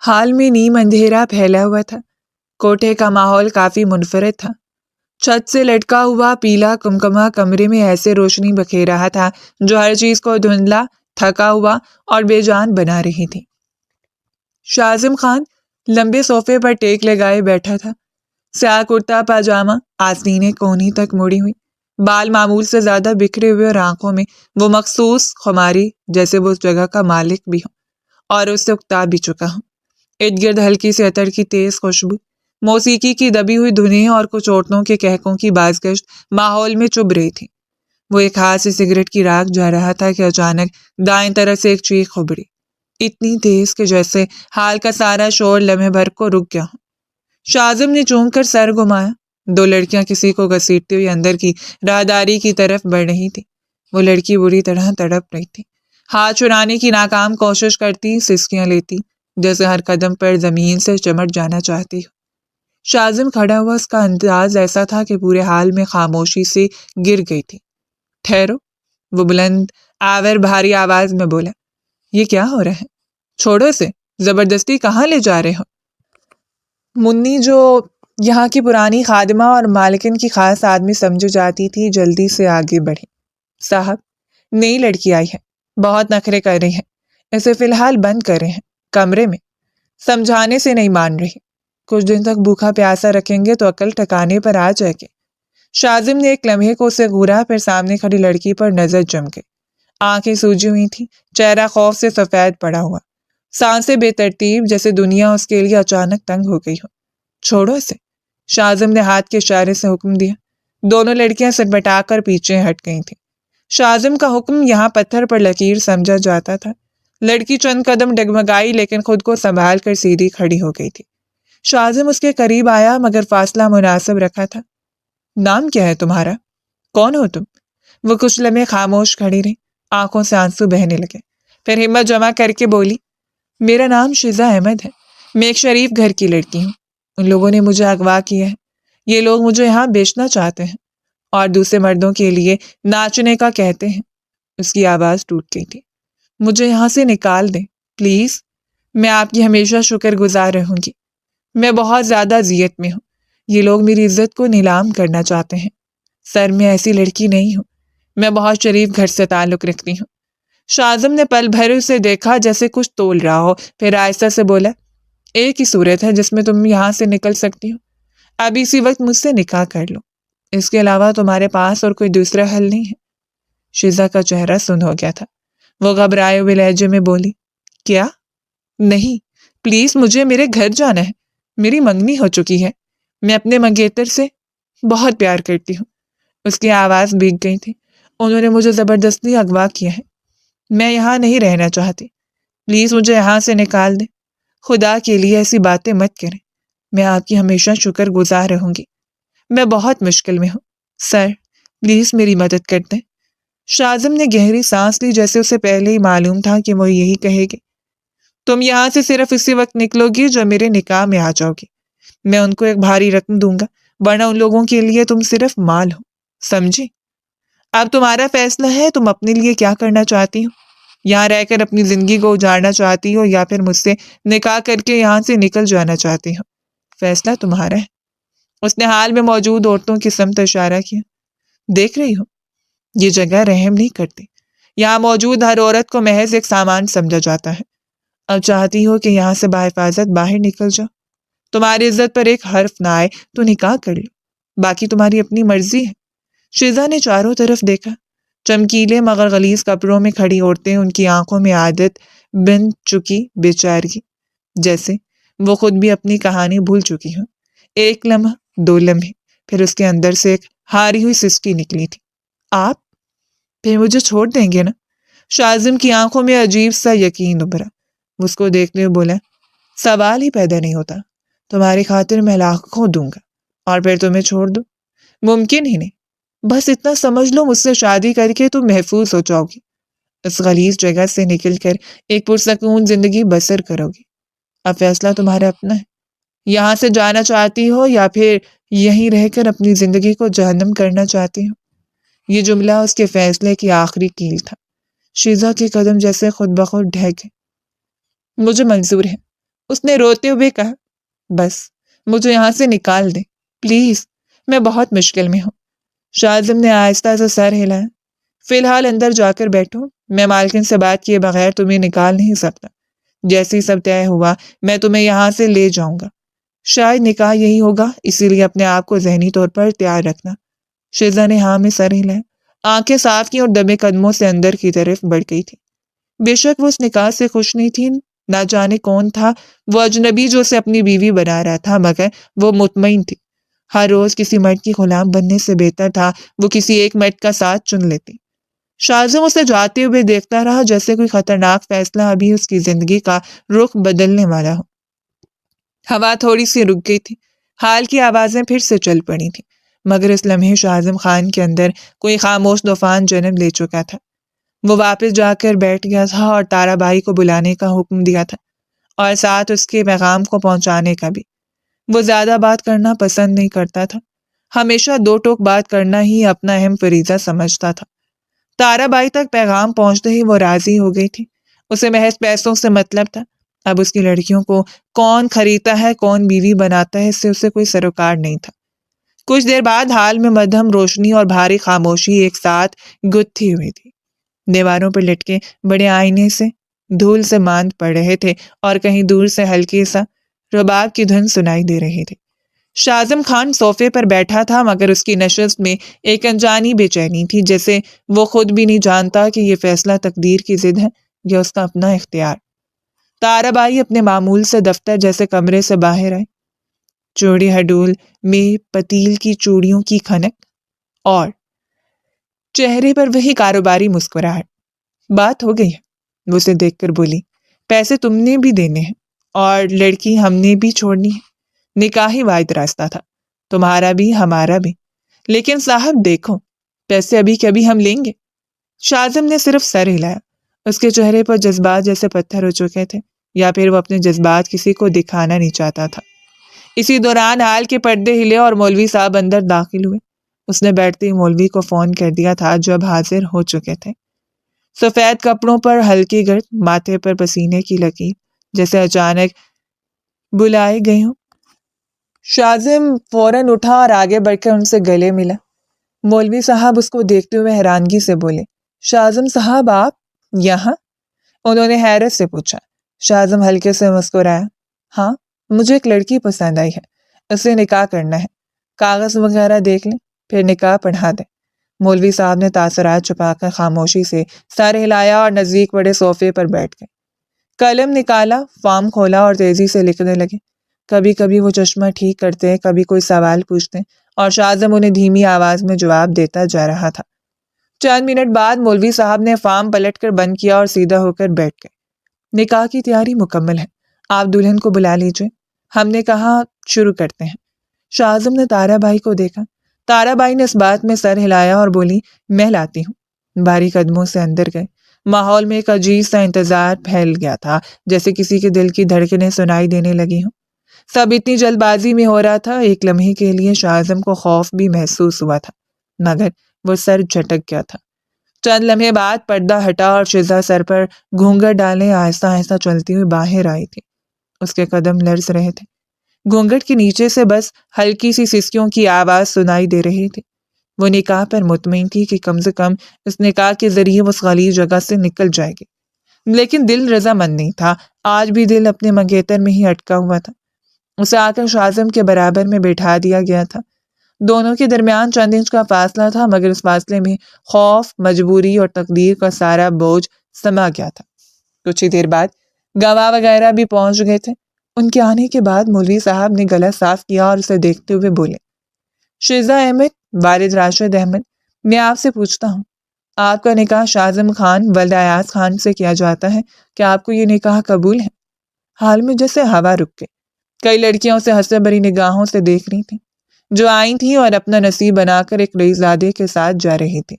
حال میں نیم اندھیرا پھیلا ہوا تھا۔ کوٹھے کا ماحول کافی منفرد تھا۔ چھت سے لٹکا ہوا پیلا کمکمہ کمرے میں ایسے روشنی بکھیر رہا تھا جو ہر چیز کو دھندلا، تھکا ہوا اور بے جان بنا رہی تھی۔ شاذم خان لمبے صوفے پر ٹیک لگائے بیٹھا تھا۔ سیاہ کرتا پاجامہ، آستینیں کونی تک مڑی ہوئی، بال معمول سے زیادہ بکھرے ہوئے اور آنکھوں میں وہ مخصوص خماری جیسے وہ اس جگہ کا مالک بھی ہو اور اس سے اکتا بھی چکا ہو۔ ارد گرد ہلکی سی عطر کی تیز خوشبو، موسیقی کی دبی ہوئی دھنیں اور کچھ عورتوں کے کہکوں کی بازگشت ماحول میں چبھ رہی تھی۔ وہ ایک ہاتھ سے سگریٹ کی راکھ جا رہا تھا کہ اچانک دائیں طرف سے ایک چیخ ابھری، اتنی تیز کہ جیسے حال کا سارا شور لمحے بھر کو رک گیا ہو۔ شاذم نے چونک کر سر گھمایا۔ دو لڑکیاں کسی کو گھسیٹتی ہوئی اندر کی راہداری کی طرف بڑھ رہی تھی۔ وہ لڑکی بری طرح تڑپ رہی تھی، ہاتھ چھڑانے کی ناکام کوشش کرتی، سسکیاں لیتی، جیسے ہر قدم پر زمین سے چمٹ جانا چاہتی ہو۔ شاذم کھڑا ہوا، اس کا انداز ایسا تھا کہ پورے حال میں خاموشی سے گر گئی تھی۔ ٹھہرو، وہ بلند آور بھاری آواز میں بولا۔ یہ کیا ہو رہا ہے؟ چھوڑو اسے، زبردستی کہاں لے جا رہے ہو؟ منی، جو یہاں کی پرانی خادمہ اور مالکن کی خاص آدمی سمجھی جاتی تھی، جلدی سے آگے بڑھی۔ صاحب، نئی لڑکی آئی ہے، بہت نخرے کر رہی ہے، اسے فی الحال بند کر رہے ہیں کمرے میں، سمجھانے سے نہیں مان رہی، کچھ دن تک بھوکا پیاسا رکھیں گے تو عقل ٹھکانے پر آ جائے گی۔ شاذم نے ایک لمحے کو اسے گھورا، پھر سامنے کھڑی لڑکی پر نظر جم گئی۔ آنکھیں سوجی ہوئی تھیں، چہرہ خوف سے سفید پڑا ہوا، سانسیں بے ترتیب، جیسے دنیا اس کے لیے اچانک تنگ ہو گئی ہو۔ چھوڑو اسے، شاذم نے ہاتھ کے اشارے سے حکم دیا۔ دونوں لڑکیاں سٹبٹا کر پیچھے ہٹ گئی تھیں۔ شاذم کا حکم یہاں پتھر پر لکیر سمجھا جاتا تھا۔ لڑکی چند قدم ڈگمگائی، لیکن خود کو سنبھال کر سیدھی کھڑی ہو گئی تھی۔ شاذم اس کے قریب آیا، مگر فاصلہ مناسب رکھا تھا۔ نام کیا ہے تمہارا؟ کون ہو تم؟ وہ کچھ لمحے خاموش کھڑی رہی، آنکھوں سے آنسو بہنے لگے، پھر ہمت جمع کر کے بولی، میرا نام شیزہ احمد ہے، میں ایک شریف گھر کی لڑکی ہوں، ان لوگوں نے مجھے اغوا کیا ہے، یہ لوگ مجھے یہاں بیچنا چاہتے ہیں اور دوسرے مردوں کے لیے ناچنے کا کہتے ہیں۔ اس کی آواز ٹوٹ گئی تھی۔ مجھے یہاں سے نکال دیں پلیز، میں آپ کی ہمیشہ شکر گزار رہوں گی، میں بہت زیادہ اذیت میں ہوں، یہ لوگ میری عزت کو نیلام کرنا چاہتے ہیں، سر میں ایسی لڑکی نہیں ہوں، میں بہت شریف گھر سے تعلق رکھتی ہوں۔ شاذم نے پل بھر اسے دیکھا جیسے کچھ تول رہا ہو، پھر آہستہ سے بولا، ایک ہی صورت ہے جس میں تم یہاں سے نکل سکتی ہو، اب اسی وقت مجھ سے نکاح کر لو، اس کے علاوہ تمہارے پاس اور کوئی دوسرا حل نہیں ہے۔ شیزہ کا چہرہ سن ہو گیا تھا، وہ گھبرائے ہوئے لہجے میں بولی، کیا؟ نہیں، پلیز مجھے میرے گھر جانا ہے، میری منگنی ہو چکی ہے، میں اپنے منگیتر سے بہت پیار کرتی ہوں۔ اس کی آواز بھیگ گئی تھی، انہوں نے مجھے زبردستی اغوا کیا ہے، میں یہاں نہیں رہنا چاہتی، پلیز مجھے یہاں سے نکال دیں، خدا کے لیے ایسی باتیں مت کریں، میں آپ کی ہمیشہ شکر گزار رہوں گی، میں بہت مشکل میں ہوں، سر پلیز میری مدد کر دیں۔ شاذم نے گہری سانس لی، جیسے اسے پہلے ہی معلوم تھا کہ وہ یہی کہے گی، تم یہاں سے صرف اسی وقت نکلو گی جب میرے نکاح میں آ جاؤ گی، میں ان کو ایک بھاری رقم دوں گا، ورنہ ان لوگوں کے لیے تم صرف مال ہو، سمجھی؟ اب تمہارا فیصلہ ہے، تم اپنے لیے کیا کرنا چاہتی ہو، یہاں رہ کر اپنی زندگی کو اجاڑنا چاہتی ہو یا پھر مجھ سے نکاح کر کے یہاں سے نکل جانا چاہتی ہو، فیصلہ تمہارا ہے۔ اس نے حال میں موجود عورتوں کی سمت اشارہ کیا، دیکھ رہی ہو، یہ جگہ رحم نہیں کرتی، یہاں موجود ہر عورت کو محض ایک سامان سمجھا جاتا ہے، اب چاہتی ہو کہ یہاں سے بحفاظت باہر نکل جاؤ، تمہاری عزت پر ایک حرف نہ آئے تو نکاح کر لو، باقی تمہاری اپنی مرضی ہے۔ شیزہ نے چاروں طرف دیکھا، چمکیلے مگر غلیظ کپڑوں میں کھڑی عورتیں، ان کی آنکھوں میں عادت بن چکی بیچارگی، جیسے وہ خود بھی اپنی کہانی بھول چکی ہوں۔ ایک لمحہ، دو لمحے، پھر اس کے اندر سے ایک ہاری ہوئی سسکی نکلی تھی، آپ پھر مجھے چھوڑ دیں گے نا؟ شاذم کی آنکھوں میں عجیب سا یقین ابھرا، اس کو دیکھتے ہوئے بولا، سوال ہی پیدا نہیں ہوتا، تمہاری خاطر میں لاکھوں دوں گا اور پھر تمہیں چھوڑ دوں، ممکن ہی نہیں، بس اتنا سمجھ لو مجھ سے شادی کر کے تم محفوظ ہو جاؤ گی، اس غلیظ جگہ سے نکل کر ایک پرسکون زندگی بسر کرو گی، اب فیصلہ تمہارا اپنا ہے، یہاں سے جانا چاہتی ہو یا پھر یہیں رہ کر اپنی زندگی کو جہنم کرنا چاہتی ہو۔ یہ جملہ اس کے فیصلے کی آخری کیل تھا۔ شیزہ کے قدم جیسے خود بخود ڈھہ گئے۔ مجھے منظور ہے، اس نے روتے ہوئے کہا۔ بس مجھے یہاں سے نکال دیں پلیز، میں بہت مشکل میں ہوں۔ شاہزم نے آہستہ سے سر ہلایا۔ فی الحال اندر جا کر بیٹھو، میں مالکن سے بات کیے بغیر تمہیں نکال نہیں سکتا۔ جیسے ہی سب طے ہوا میں تمہیں یہاں سے لے جاؤں گا۔ شاید نکاح یہی ہوگا، اسی لیے اپنے آپ کو ذہنی طور پر تیار رکھنا۔ شیزا نے ہاں میں سر ہلایا، آنکھیں صاف کی اور دبے قدموں سے اندر کی طرف بڑھ گئی تھی۔ بے شک وہ اس نکاح سے خوش نہیں تھی، نہ جانے کون تھا وہ اجنبی جو اسے اپنی بیوی بنا رہا تھا، مگر وہ مطمئن تھی ہر روز کسی مرد کی غلام بننے سے بہتر تھا وہ کسی ایک مرد کا ساتھ چن لیتی۔ شاہزم اسے جاتے ہوئے دیکھتا رہا جیسے کوئی خطرناک فیصلہ ابھی اس کی زندگی کا رخ بدلنے والا ہو۔ ہوا تھوڑی سی رک گئی تھی، حال کی آوازیں پھر سے چل پڑی تھیں، مگر اس لمحے شاہزم خان کے اندر کوئی خاموش طوفان جنم لے چکا تھا۔ وہ واپس جا کر بیٹھ گیا تھا اور تارا بائی کو بلانے کا حکم دیا تھا، اور ساتھ اس کے پیغام کو پہنچانے کا بھی۔ وہ زیادہ بات کرنا پسند نہیں کرتا تھا، ہمیشہ دو ٹوک بات کرنا ہی اپنا اہم فریضہ سمجھتا تھا۔ تارا بائی تک پیغام پہنچتے ہی وہ راضی ہو گئی تھی، اسے محض پیسوں سے مطلب تھا۔ اب اس کی لڑکیوں کو کون خریدتا ہے کون بیوی بناتا ہے اس سے اسے کوئی سروکار نہیں تھا۔ کچھ دیر بعد حال میں مدھم روشنی اور بھاری خاموشی ایک ساتھ گتھی ہوئی تھی۔ دیواروں پر لٹکے بڑے آئینے سے دھول سے ماند پڑ رہے تھے اور کہیں دور سے ہلکی سا رباب کی دھن سنائی دے رہی تھی۔ شاہزم خان صوفے پر بیٹھا تھا، مگر اس کی نشست میں ایک انجانی بے چینی تھی، جیسے وہ خود بھی نہیں جانتا کہ یہ فیصلہ تقدیر کی ضد ہے یا اس کا اپنا اختیار۔ تارا بائی اپنے معمول سے دفتر جیسے کمرے سے باہر آئے، چوڑی ہڈول میں پتیل کی چوڑیوں کی کھنک اور چہرے پر وہی کاروباری مسکراہٹ۔ بات ہو گئی ہے، وہ اسے دیکھ کر بولی، پیسے تم نے بھی دینے ہیں اور لڑکی ہم نے بھی چھوڑنی ہے، نکاح ہی واحد راستہ تھا، تمہارا بھی ہمارا بھی، لیکن صاحب دیکھو پیسے ابھی کے ابھی ہم لیں گے۔ شاہزم نے صرف سر ہلایا، اس کے چہرے پر جذبات جیسے پتھر ہو چکے تھے، یا پھر وہ اپنے جذبات کسی کو دکھانا نہیں چاہتا تھا۔ اسی دوران حال کے پردے ہلے اور مولوی صاحب اندر داخل ہوئے۔ اس نے بیٹھتے ہی مولوی کو فون کر دیا تھا جو اب حاضر ہو چکے تھے۔ سفید کپڑوں پر ہلکی گرد، ماتھے پر پسینے کی لکیر، جیسے اچانک بلائے گئے ہوں۔ شاہزم فوراً اٹھا اور آگے بڑھ کر ان سے گلے ملا۔ مولوی صاحب اس کو دیکھتے ہوئے حیرانگی سے بولے، شاہزم صاحب آپ یہاں؟ انہوں نے حیرت سے پوچھا۔ شاہزم ہلکے سے مسکرایا، ہاں مجھے ایک لڑکی پسند آئی ہے، اسے نکاح کرنا ہے، کاغذ وغیرہ دیکھ لیں پھر نکاح پڑھا دیں۔ مولوی صاحب نے تاثرات چھپا کر خاموشی سے سر ہلایا اور نزدیک بڑے صوفے پر بیٹھ گئے۔ قلم نکالا، فارم کھولا اور تیزی سے لکھنے لگے۔ کبھی کبھی وہ چشمہ ٹھیک کرتے، کبھی کوئی سوال پوچھتے اور شاہزم انہیں دھیمی آواز میں جواب دیتا جا رہا تھا۔ چند منٹ بعد مولوی صاحب نے فارم پلٹ کر بند کیا اور سیدھا ہو کر بیٹھ گئے۔ نکاح کی تیاری مکمل ہے، آپ دلہن کو بلا لیجئے، ہم نے کہا شروع کرتے ہیں۔ شاہزم نے تارا بائی کو دیکھا۔ تارا بائی نے اس بات میں سر ہلایا اور بولی، میں لاتی ہوں۔ بھاری قدموں سے اندر گئے۔ ماحول میں ایک عجیب سا انتظار پھیل گیا تھا، جیسے کسی کے دل کی دھڑکنیں سنائی دینے لگی ہوں۔ سب اتنی جلد بازی میں ہو رہا تھا، ایک لمحے کے لیے شاہزم کو خوف بھی محسوس ہوا تھا، مگر وہ سر جھٹک گیا تھا۔ چند لمحے بعد پردہ ہٹا اور شیزا سر پر گھونگھٹ ڈالے آہستہ آہستہ چلتی ہوئی باہر آئی تھی۔ اس کے قدم لرز رہے تھے، گھونگھٹ کے نیچے سے بس ہلکی سی سسکیوں کی آواز سنائی دے رہی تھی۔ وہ نکاح پر مطمئن تھی کہ کم سے کم اس نکاح کے ذریعے وہ اس غلیظ جگہ سے نکل جائے گی، لیکن دل رضامند نہیں تھا، آج بھی دل اپنے منگیتر میں ہی اٹکا ہوا تھا۔ اسے آ کر شاہزم کے برابر میں بٹھا دیا گیا تھا۔ دونوں کے درمیان چند انچ کا فاصلہ تھا، مگر اس فاصلے میں خوف، مجبوری اور تقدیر کا سارا بوجھ سما گیا تھا۔ کچھ ہی دیر بعد گواہ وغیرہ بھی پہنچ گئے تھے۔ ان کے آنے کے بعد مولوی صاحب نے گلا صاف کیا اور اسے دیکھتے ہوئے بولے، شیزا احمد، والد راشد احمد، میں آپ سے پوچھتا ہوں، آپ کا نکاح شاہزم خان ولد ایاز خان سے کیا جاتا ہے، کیا آپ کو یہ نکاح قبول ہے؟ حال میں جیسے ہوا رک گئی، کئی لڑکیاں اسے حسرت بھری نگاہوں سے دیکھ رہی تھیں، جو آئی تھیں اور اپنا نصیب بنا کر ایک رئیسزادے کے ساتھ جا رہی تھی،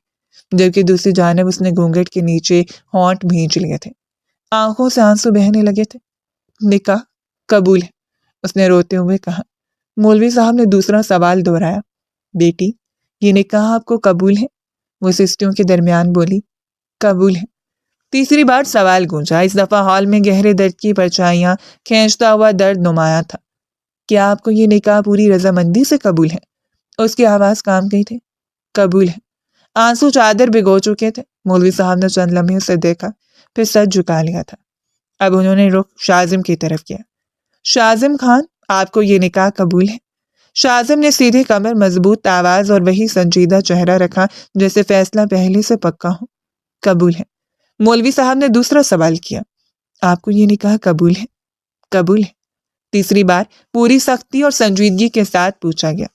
جبکہ دوسری جانب اس نے گھونگھٹ کے نیچے ہونٹ بھینچ لیے تھے، آنکھوں سے آنسو بہنے لگے تھے۔ نکاح قبول ہے، اس نے روتے ہوئے کہا۔ مولوی صاحب نے دوسرا سوال دہرایا، بیٹی یہ نکاح آپ کو قبول ہے؟ وہ سسٹیوں کے درمیان بولی، قبول ہے۔ تیسری بار سوال گونجا۔ اس دفعہ ہال میں گہرے درد کی پرچھائیاں کھینچتا ہوا درد نمایاں تھا۔ کیا آپ کو یہ نکاح پوری رضامندی سے قبول ہے؟ اس کی آواز کام گئی تھی۔ قبول ہے۔ آنسو چادر بھگو چکے تھے۔ مولوی صاحب نے چند لمحے اسے دیکھا، پھر سر جھکا لیا تھا۔ اب انہوں نے رخ شاذم کی طرف کیا۔ شاذم خان، آپ کو یہ نکاح قبول ہے؟ شاذم نے سیدھی کمر، مضبوط آواز اور وہی سنجیدہ چہرہ رکھا جیسے فیصلہ پہلے سے پکا ہو۔ قبول ہے۔ مولوی صاحب نے دوسرا سوال کیا۔ آپ کو یہ نکاح قبول ہے؟ قبول ہے۔ تیسری بار پوری سختی اور سنجیدگی کے ساتھ پوچھا گیا۔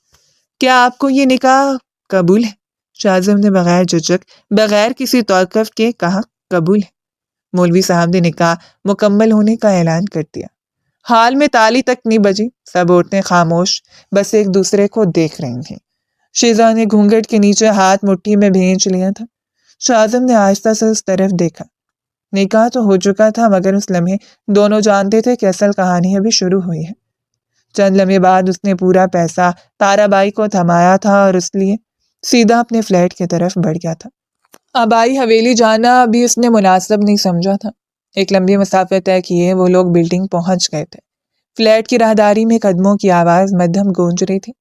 کیا آپ کو یہ نکاح قبول ہے؟ شاذم نے بغیر جھجک، بغیر کسی توقف کے کہا، قبول ہے۔ مولوی صاحب نے نکاح مکمل ہونے کا اعلان کر دیا۔ حال میں تالی تک نہیں بجی، سب عورتیں خاموش بس ایک دوسرے کو دیکھ رہی تھیں۔ شیزا نے گھونگھٹ کے نیچے ہاتھ مٹھی میں بھینچ لیا تھا۔ شاذم نے آہستہ سے اس طرف دیکھا۔ نکاح تو ہو چکا تھا، مگر اس لمحے دونوں جانتے تھے کہ اصل کہانی ابھی شروع ہوئی ہے۔ چند لمحے بعد اس نے پورا پیسہ تارا بائی کو تھمایا تھا اور اس لیے سیدھا اپنے فلیٹ کی طرف بڑھ گیا تھا۔ آبائی حویلی جانا ابھی اس نے مناسب نہیں سمجھا تھا۔ ایک لمبی مسافت طے کیے وہ لوگ بلڈنگ پہنچ گئے تھے۔ فلیٹ کی راہداری میں قدموں کی آواز مدھم گونج رہی تھی۔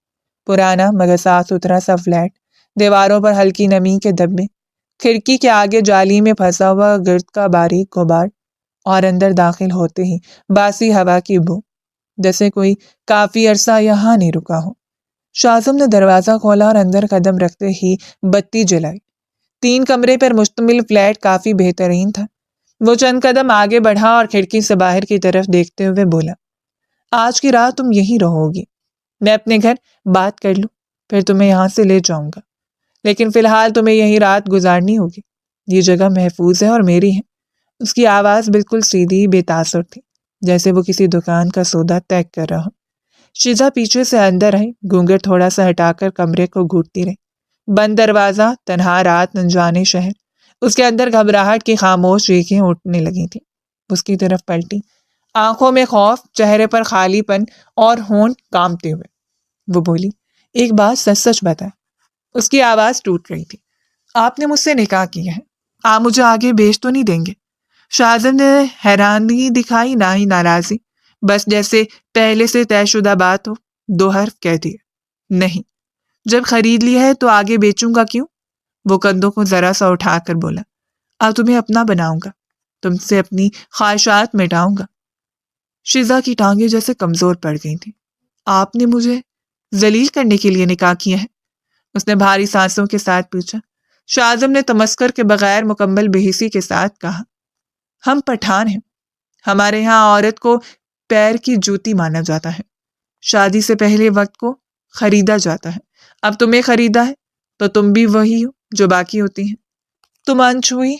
پرانا مگر صاف ستھرا سا فلیٹ، دیواروں پر ہلکی نمی کے دھبے، کھڑکی کے آگے جالی میں پھنسا ہوا گرد کا باریک غبار، اور اندر داخل ہوتے ہی باسی ہوا کی بو، جیسے کوئی کافی عرصہ یہاں نہیں رکا ہو۔ شاذم نے دروازہ کھولا اور اندر قدم رکھتے ہی بتی جلائی۔ 3 کمرے پر مشتمل فلیٹ کافی بہترین تھا۔ وہ چند قدم آگے بڑھا اور کھڑکی سے باہر کی طرف دیکھتے ہوئے بولا، آج کی رات تم یہیں رہو گی۔ میں اپنے گھر بات کر لوں، پھر تمہیں یہاں سے لے جاؤں گا، لیکن فی الحال تمہیں یہیں رات گزارنی ہوگی۔ یہ جگہ محفوظ ہے اور میری ہے۔ اس کی آواز بالکل سیدھی بے تاثر تھی، جیسے وہ کسی دکان کا سودا طے کر رہا ہو۔ شیزا پیچھے سے اندر آئی، گھونگھٹ تھوڑا سا ہٹا کر کمرے کو گھورتی رہی۔ بند دروازہ، تنہا رات، انجانے شہر۔ اس کے اندر گھبراہٹ کی خاموش چیخیں اٹھنے لگی تھیں۔ اس کی طرف پلٹی، آنکھوں میں خوف، چہرے پر خالی پن اور ہونٹ کانپتے ہوئے وہ بولی، ایک بات سچ سچ بتا۔ اس کی آواز ٹوٹ رہی تھی۔ آپ نے مجھ سے نکاح کیا ہے، آپ مجھے آگے بیچ تو نہیں دیں گے؟ شاذم نے حیرانی دکھائی نہ ہی ناراضی، بس جیسے پہلے سے طے شدہ بات ہو۔ 2 حرف کہہ دیے، نہیں۔ جب خرید لیا ہے تو آگے بیچوں گا کیوں؟ وہ کندھوں کو ذرا سا اٹھا کر بولا، اب تمہیں اپنا بناؤں گا، تم سے اپنی خواہشات مٹاؤں گا۔ شیزا کی ٹانگیں جیسے کمزور پڑ گئی تھیں۔ آپ نے مجھے ذلیل کرنے کے لیے نکاح کیا ہے؟ اس نے بھاری سانسوں کے ساتھ پوچھا۔ شاذم نے تمسخر کے بغیر مکمل بے حسی کے ساتھ کہا، ہم پٹھان ہیں، ہمارے ہاں عورت کو پیر کی جوتی مانا جاتا ہے۔ شادی سے پہلے وقت کو خریدا جاتا ہے۔ اب تمہیں خریدا ہے تو تم بھی وہی ہو جو باقی ہوتی ہیں۔ تم انچھوئی،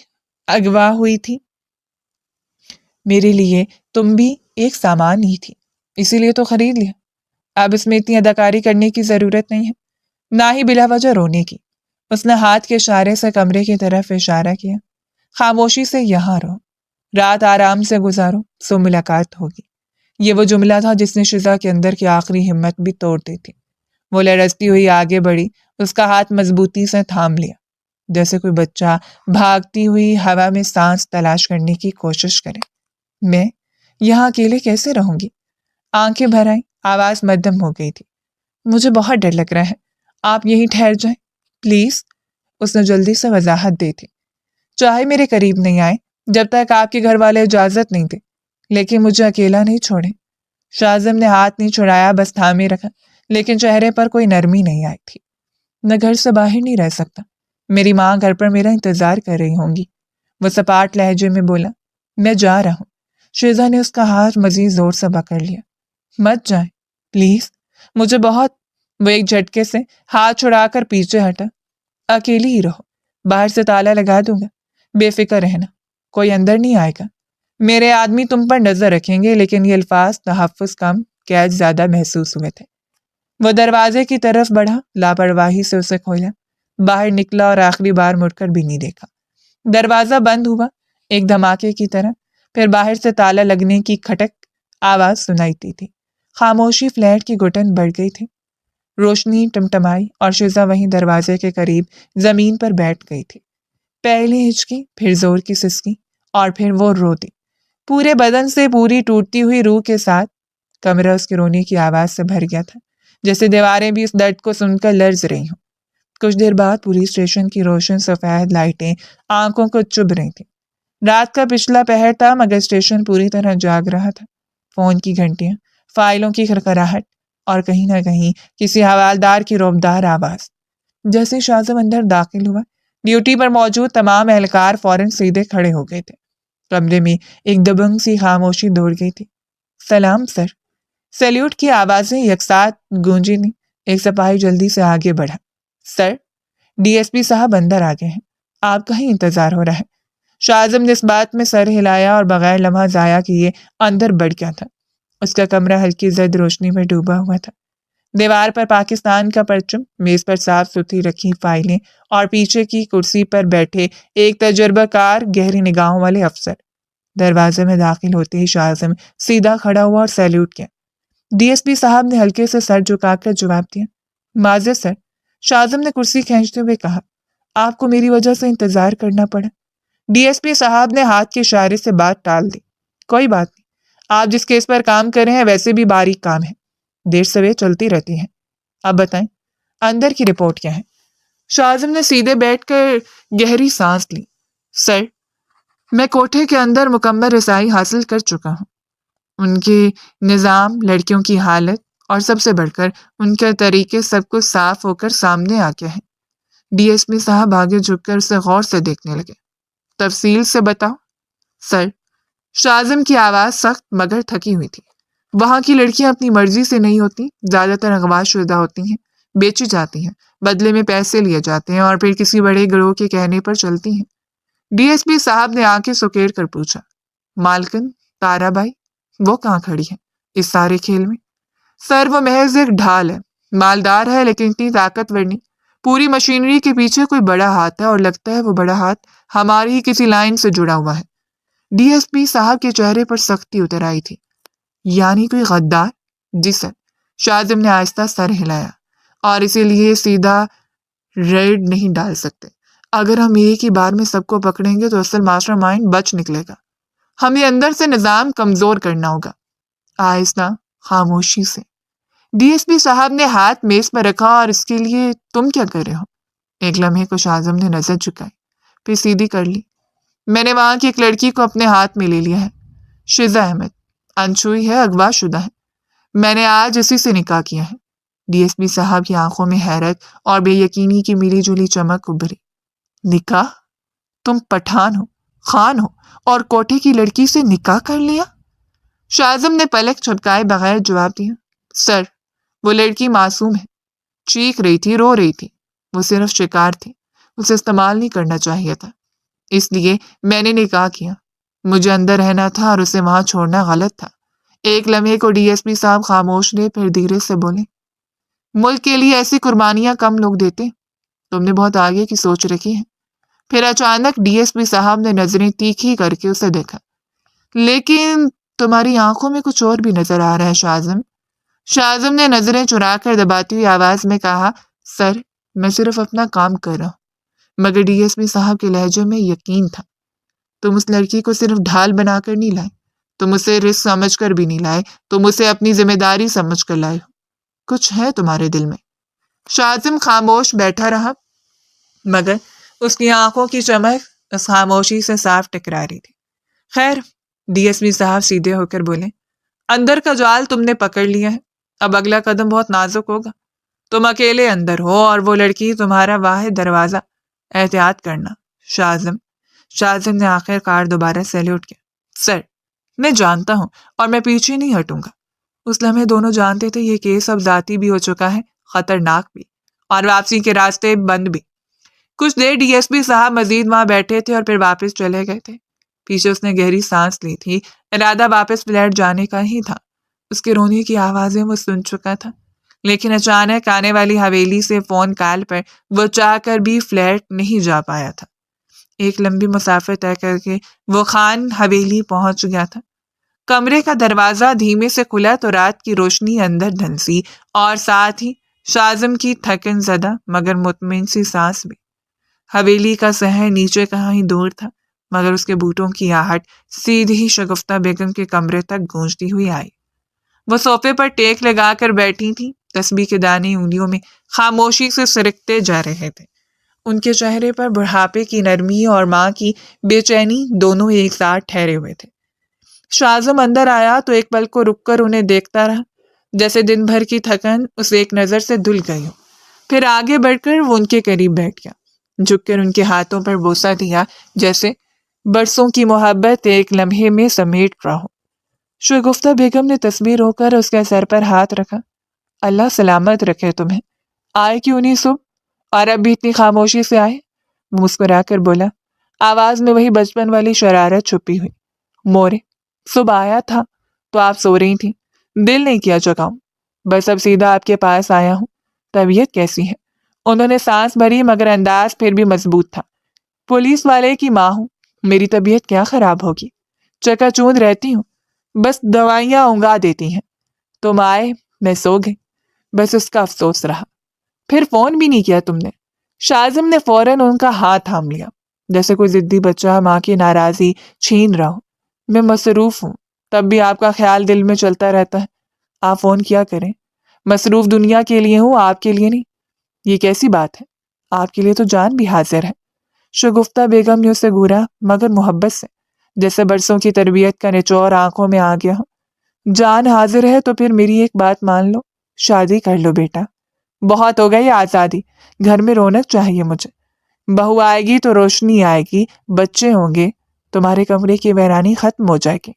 اغوا ہوئی تھی، میرے لیے تم بھی ایک سامان ہی تھی، اسی لیے تو خرید لیا۔ اب اس میں اتنی اداکاری کرنے کی ضرورت نہیں ہے، نہ ہی بلا وجہ رونے کی۔ اس نے ہاتھ کے اشارے سے کمرے کی طرف اشارہ کیا۔ خاموشی سے یہاں رہو، رات آرام سے گزارو، سو ملاقات ہوگی۔ یہ وہ جملہ تھا جس نے شیزا کے اندر کی آخری ہمت بھی توڑ دی تھی۔ وہ لرزتی ہوئی آگے بڑھی، اس کا ہاتھ مضبوطی سے تھام لیا، جیسے کوئی بچہ بھاگتی ہوئی ہوا میں سانس تلاش کرنے کی کوشش کرے۔ میں یہاں اکیلے کیسے رہوں گی؟ آنکھیں بھر آئیں، آواز مدھم ہو گئی تھی۔ مجھے بہت ڈر لگ رہا ہے، آپ یہیں ٹھہر جائیں پلیز۔ اس نے جلدی سے وضاحت دی تھی، چاہے میرے قریب نہیں آئے جب تک آپ کے گھر والے اجازت نہیں دے، لیکن مجھے اکیلا نہیں چھوڑیں۔ شاذم نے ہاتھ نہیں چھڑایا، بس تھامے رکھا، لیکن چہرے پر کوئی نرمی نہیں آئی تھی۔ میں گھر سے باہر نہیں رہ سکتا، میری ماں گھر پر میرا انتظار کر رہی ہوں گی۔ وہ سپاٹ لہجے میں بولا، میں جا رہا ہوں۔ شیزا نے اس کا ہاتھ مزید زور سے پکڑ لیا۔ مت جائیں پلیز، مجھے بہت۔ وہ ایک جھٹکے سے ہاتھ چھڑا کر پیچھے ہٹا۔ اکیلی ہی رہو، باہر سے تالا لگا دوں گا، بے فکر رہنا، کوئی اندر نہیں آئے گا۔ میرے آدمی تم پر نظر رکھیں گے، لیکن یہ الفاظ تحفظ کم قید زیادہ محسوس ہوئے تھے۔ وہ دروازے کی طرف بڑھا، لاپرواہی سے اسے کھولا، باہر نکلا اور آخری بار مڑ کر بھی نہیں دیکھا۔ دروازہ بند ہوا ایک دھماکے کی طرح، پھر باہر سے تالا لگنے کی کھٹک آواز سنائی دی تھی۔ خاموشی فلیٹ کی گھٹن بڑھ گئی تھی۔ روشنی ٹمٹمائی اور شیزا وہیں دروازے کے قریب زمین پر بیٹھ گئی تھی۔ پہلے ہچکی، پھر زور کی سسکی اور پھر وہ رو دی، پورے بدن سے پوری ٹوٹتی ہوئی روح کے ساتھ۔ کمرہ اس کے رونے کی آواز سے بھر گیا تھا، جیسے دیواریں بھی اس درد کو سن کر لرز رہی ہوں۔ کچھ دیر بعد پولیس اسٹیشن کی روشن سفید لائٹیں آنکھوں کو چبھ رہی تھیں۔ رات کا پچھلا پہر تھا مگر اسٹیشن پوری طرح جاگ رہا تھا۔ فون کی گھنٹیاں، فائلوں کی کھرکھراہٹ اور کہیں نہ کہیں کسی حوالدار کی روبدار آواز۔ جیسے شاذم اندر داخل ہوا، ڈیوٹی پر موجود تمام اہلکار فوراً سیدھے کھڑے ہو گئے تھے۔ کمرے میں ایک دبنگ سی خاموشی دوڑ گئی تھی۔ سلام سر۔ سیلیوٹ کی آوازیں یکساتھ گونجی نہیں۔ ایک سپاہی جلدی سے آگے بڑھا۔ سر، ڈی ایس پی صاحب اندر آ گئے ہیں، آپ کا ہی انتظار ہو رہا ہے۔ شاذم نے اس بات میں سر ہلایا اور بغیر لمحہ ضائع کیے اندر بڑھ گیا تھا۔ اس کا کمرہ ہلکی زرد روشنی میں ڈوبا ہوا تھا۔ دیوار پر پاکستان کا پرچم، میز پر صاف ستھری رکھی فائلیں اور پیچھے کی کرسی پر بیٹھے ایک تجربہ کار گہری نگاہوں والے افسر۔ دروازے میں داخل ہوتے ہی شاذم سیدھا کھڑا ہوا اور سیلیوٹ کیا۔ ڈی ایس پی صاحب نے ہلکے سے سر جھکا کر جواب دیا۔ معذرت سر، شاذم نے کرسی کھینچتے ہوئے کہا، آپ کو میری وجہ سے انتظار کرنا پڑا۔ ڈی ایس پی صاحب نے ہاتھ کے اشارے سے بات ٹال دی۔ کوئی بات نہیں، آپ جس کیس پر کام کر رہے ہیں ویسے بھی باریک کام ہے، دیر سویر چلتی رہتی ہے۔ اب بتائیں اندر کی رپورٹ کیا ہے؟ شاذم نے سیدھے بیٹھ کر گہری سانس لی۔ سر، میں کوٹھے کے اندر مکمل رسائی حاصل کر چکا ہوں۔ ان کے نظام، لڑکیوں کی حالت اور سب سے بڑھ کر ان کے طریقے سب کچھ صاف ہو کر سامنے آ گیا ہے۔ ڈی ایس پی صاحب آگے جھک کر اسے غور سے دیکھنے لگے۔ تفصیل سے بتاؤ۔ سر، شاذم کی آواز سخت مگر تھکی ہوئی تھی۔ وہاں کی لڑکیاں اپنی مرضی سے نہیں ہوتی، زیادہ تر اغوا شدہ ہوتی ہیں، بیچی جاتی ہیں، بدلے میں پیسے لیے جاتے ہیں اور پھر کسی بڑے گروہ کے کہنے پر چلتی ہیں۔ ڈی ایس پی صاحب نے آنکھیں سکیڑ کر پوچھا، مالکن، تارا بائی، وہ کہاں کھڑی ہے اس سارے کھیل میں؟ سر، وہ محض ایک ڈھال ہے، مالدار ہے لیکن اتنی طاقتور نہیں۔ پوری مشینری کے پیچھے کوئی بڑا ہاتھ ہے اور لگتا ہے وہ بڑا ہاتھ ہماری ہی کسی لائن سے جڑا ہوا ہے۔ ڈی ایس پی صاحب کے چہرے پر سختی اتر آئی تھی۔ یعنی کوئی غدار؟ جی سر، شاذم نے آہستہ سر ہلایا، اور اسی لیے سیدھا ریڈ نہیں ڈال سکتے۔ اگر ہم ایک ہی بار میں سب کو پکڑیں گے تو اصل ماسٹر مائنڈ بچ نکلے گا۔ ہمیں اندر سے نظام کمزور کرنا ہوگا۔ آہستہ، خاموشی سے۔ ڈی ایس پی صاحب نے ہاتھ میز پر رکھا، اور اس کے لیے تم کیا کر رہے ہو؟ ایک لمحے کو شاذم نے نظر جھکائی، پھر سیدھی کر لی۔ میں نے وہاں کی ایک لڑکی کو اپنے ہاتھ میں لے لیا ہے، شیزا احمد، انچھوئی ہے، اغوا شدہ ہے۔ میں نے آج اسی سے نکاح کیا ہے۔ ڈی ایس پی صاحب کی آنکھوں میں حیرت اور بے یقینی کی ملی جلی چمک ابھری۔ نکاح؟ تم پٹھان ہو، خان ہو، اور کوٹھے کی لڑکی سے نکاح کر لیا؟ شاذم نے پلک جھپکائے بغیر جواب دیا۔ سر، وہ لڑکی معصوم ہے، چیخ رہی تھی، رو رہی تھی، وہ صرف شکار تھی، اسے استعمال نہیں کرنا چاہیے تھا، اس لیے میں نے نکاح کیا۔ مجھے اندر رہنا تھا اور اسے وہاں چھوڑنا غلط تھا۔ ایک لمحے کو ڈی ایس پی صاحب خاموش رہے، پھر دھیرے سے بولے، ملک کے لیے ایسی قربانیاں کم لوگ دیتے، تم نے بہت آگے کی سوچ رکھی ہے۔ پھر اچانک ڈی ایس پی صاحب نے نظریں تیکھی کر کے اسے دیکھا۔ لیکن تمہاری آنکھوں میں کچھ اور بھی نظر آ رہا ہے شاذم۔ شاذم نے نظریں چرا کر دباتی ہوئی آواز میں کہا، سر، میں صرف اپنا کام کر رہا ہوں۔ مگر ڈی ایس پی صاحب کے لہجے میں یقین تھا۔ تم اس لڑکی کو صرف ڈھال بنا کر نہیں لائے، تم اسے رسک سمجھ کر بھی نہیں لائے، تم اسے اپنی ذمہ داری سمجھ کر لائے ہو۔ کچھ ہے تمہارے دل میں۔ شاذم خاموش بیٹھا رہا، مگر اس کی آنکھوں کی چمک اس خاموشی سے صاف ٹکرا رہی تھی۔ خیر، ڈی ایس پی صاحب سیدھے ہو کر بولے، اندر کا جال تم نے پکڑ لیا ہے، اب اگلا قدم بہت نازک ہوگا۔ تم اکیلے اندر ہو اور وہ لڑکی تمہارا واحد دروازہ، احتیاط کرنا۔ شاذم نے آخر کار دوبارہ سیلیوٹ کیا۔ سر، میں جانتا ہوں اور میں پیچھے نہیں ہٹوں گا۔ اس لمحے دونوں جانتے تھے یہ کیس اب ذاتی بھی ہو چکا ہے، خطرناک بھی، اور واپسی کے راستے بند بھی۔ کچھ دیر ڈی ایس پی صاحب مزید وہاں بیٹھے تھے اور پھر واپس چلے گئے تھے۔ پیچھے اس نے گہری سانس لی تھی، ارادہ واپس فلیٹ جانے کا ہی تھا۔ اس کے رونے کی آوازیں وہ سن چکا تھا، لیکن اچانک آنے والی حویلی سے فون کال پر وہ چاہ کر بھی فلیٹ نہیں جا پایا تھا۔ ایک لمبی مسافت طے کر کے وہ خان حویلی پہنچ گیا تھا۔ کمرے کا دروازہ دھیمے سے کھلا تو رات کی روشنی اندر دھنسی، اور ساتھ ہی شاذم کی تھکن زدہ مگر مطمئن سی سانس بھی۔ حویلی کا صحن نیچے کہیں دور تھا، مگر اس کے بوٹوں کی آہٹ سیدھی شگفتہ بیگم کے کمرے تک گونجتی ہوئی آئی۔ وہ صوفے پر ٹیک لگا کر بیٹھی تھی، تسبیح کے دانے انگلیوں میں خاموشی سے سرکتے جا رہے تھے۔ ان کے چہرے پر بڑھاپے کی نرمی اور ماں کی بے چینی دونوں ایک ساتھ ٹھہرے ہوئے تھے۔ شاہزم اندر آیا تو ایک پل کو رک کر انہیں دیکھتا رہا، جیسے دن بھر کی تھکن اسے ایک نظر سے دھل گئی ہو۔ پھر آگے بڑھ کر وہ ان کے قریب بیٹھ گیا، جھک کر ان کے ہاتھوں پر بوسہ دیا، جیسے برسوں کی محبت ایک لمحے میں سمیٹ رہا ہو۔ شگفتہ بیگم نے تسبیح رو کر اس کے سر پر ہاتھ رکھا۔ اللہ سلامت رکھے تمہیں، آئے کیوں نہیں صبح، اور اب بھی اتنی خاموشی سے آئے؟ وہ مسکرا کر بولا، آواز میں وہی بچپن والی شرارت چھپی ہوئی۔ مورے، صبح آیا تھا تو آپ سو رہی تھی، دل نہیں کیا جگاؤں، بس اب سیدھا آپ کے پاس آیا ہوں۔ طبیعت کیسی ہے؟ انہوں نے سانس بھری مگر انداز پھر بھی مضبوط تھا۔ پولیس والے کی ماں ہوں، میری طبیعت کیا خراب ہوگی، چکا چوند رہتی ہوں، بس دوائیاں اونگا دیتی ہیں۔ تم آئے، میں سو گئی، بس اس کا افسوس رہا۔ پھر فون بھی نہیں کیا تم نے۔ شاہزم نے فوراً ان کا ہاتھ تھام لیا، جیسے کوئی ضدی بچہ ماں کی ناراضی چھین رہا ہو۔ میں مصروف ہوں، تب بھی آپ کا خیال دل میں چلتا رہتا ہے۔ آپ فون کیا کریں، مصروف دنیا کے لیے ہوں، آپ کے لیے نہیں۔ یہ کیسی بات ہے، آپ کے لیے تو جان بھی حاضر ہے۔ شگفتہ بیگم نے اسے گھورا مگر محبت سے، جیسے برسوں کی تربیت کا نچوڑ آنکھوں میں آ گیا ہو۔ جان حاضر ہے تو پھر میری ایک بات مان لو، شادی کر لو بیٹا، بہت ہو گئی آزادی، گھر میں رونق چاہیے مجھے۔ بہو آئے گی تو روشنی آئے گی، بچے ہوں گے، تمہارے کمرے کی ویرانی ختم ہو جائے گی۔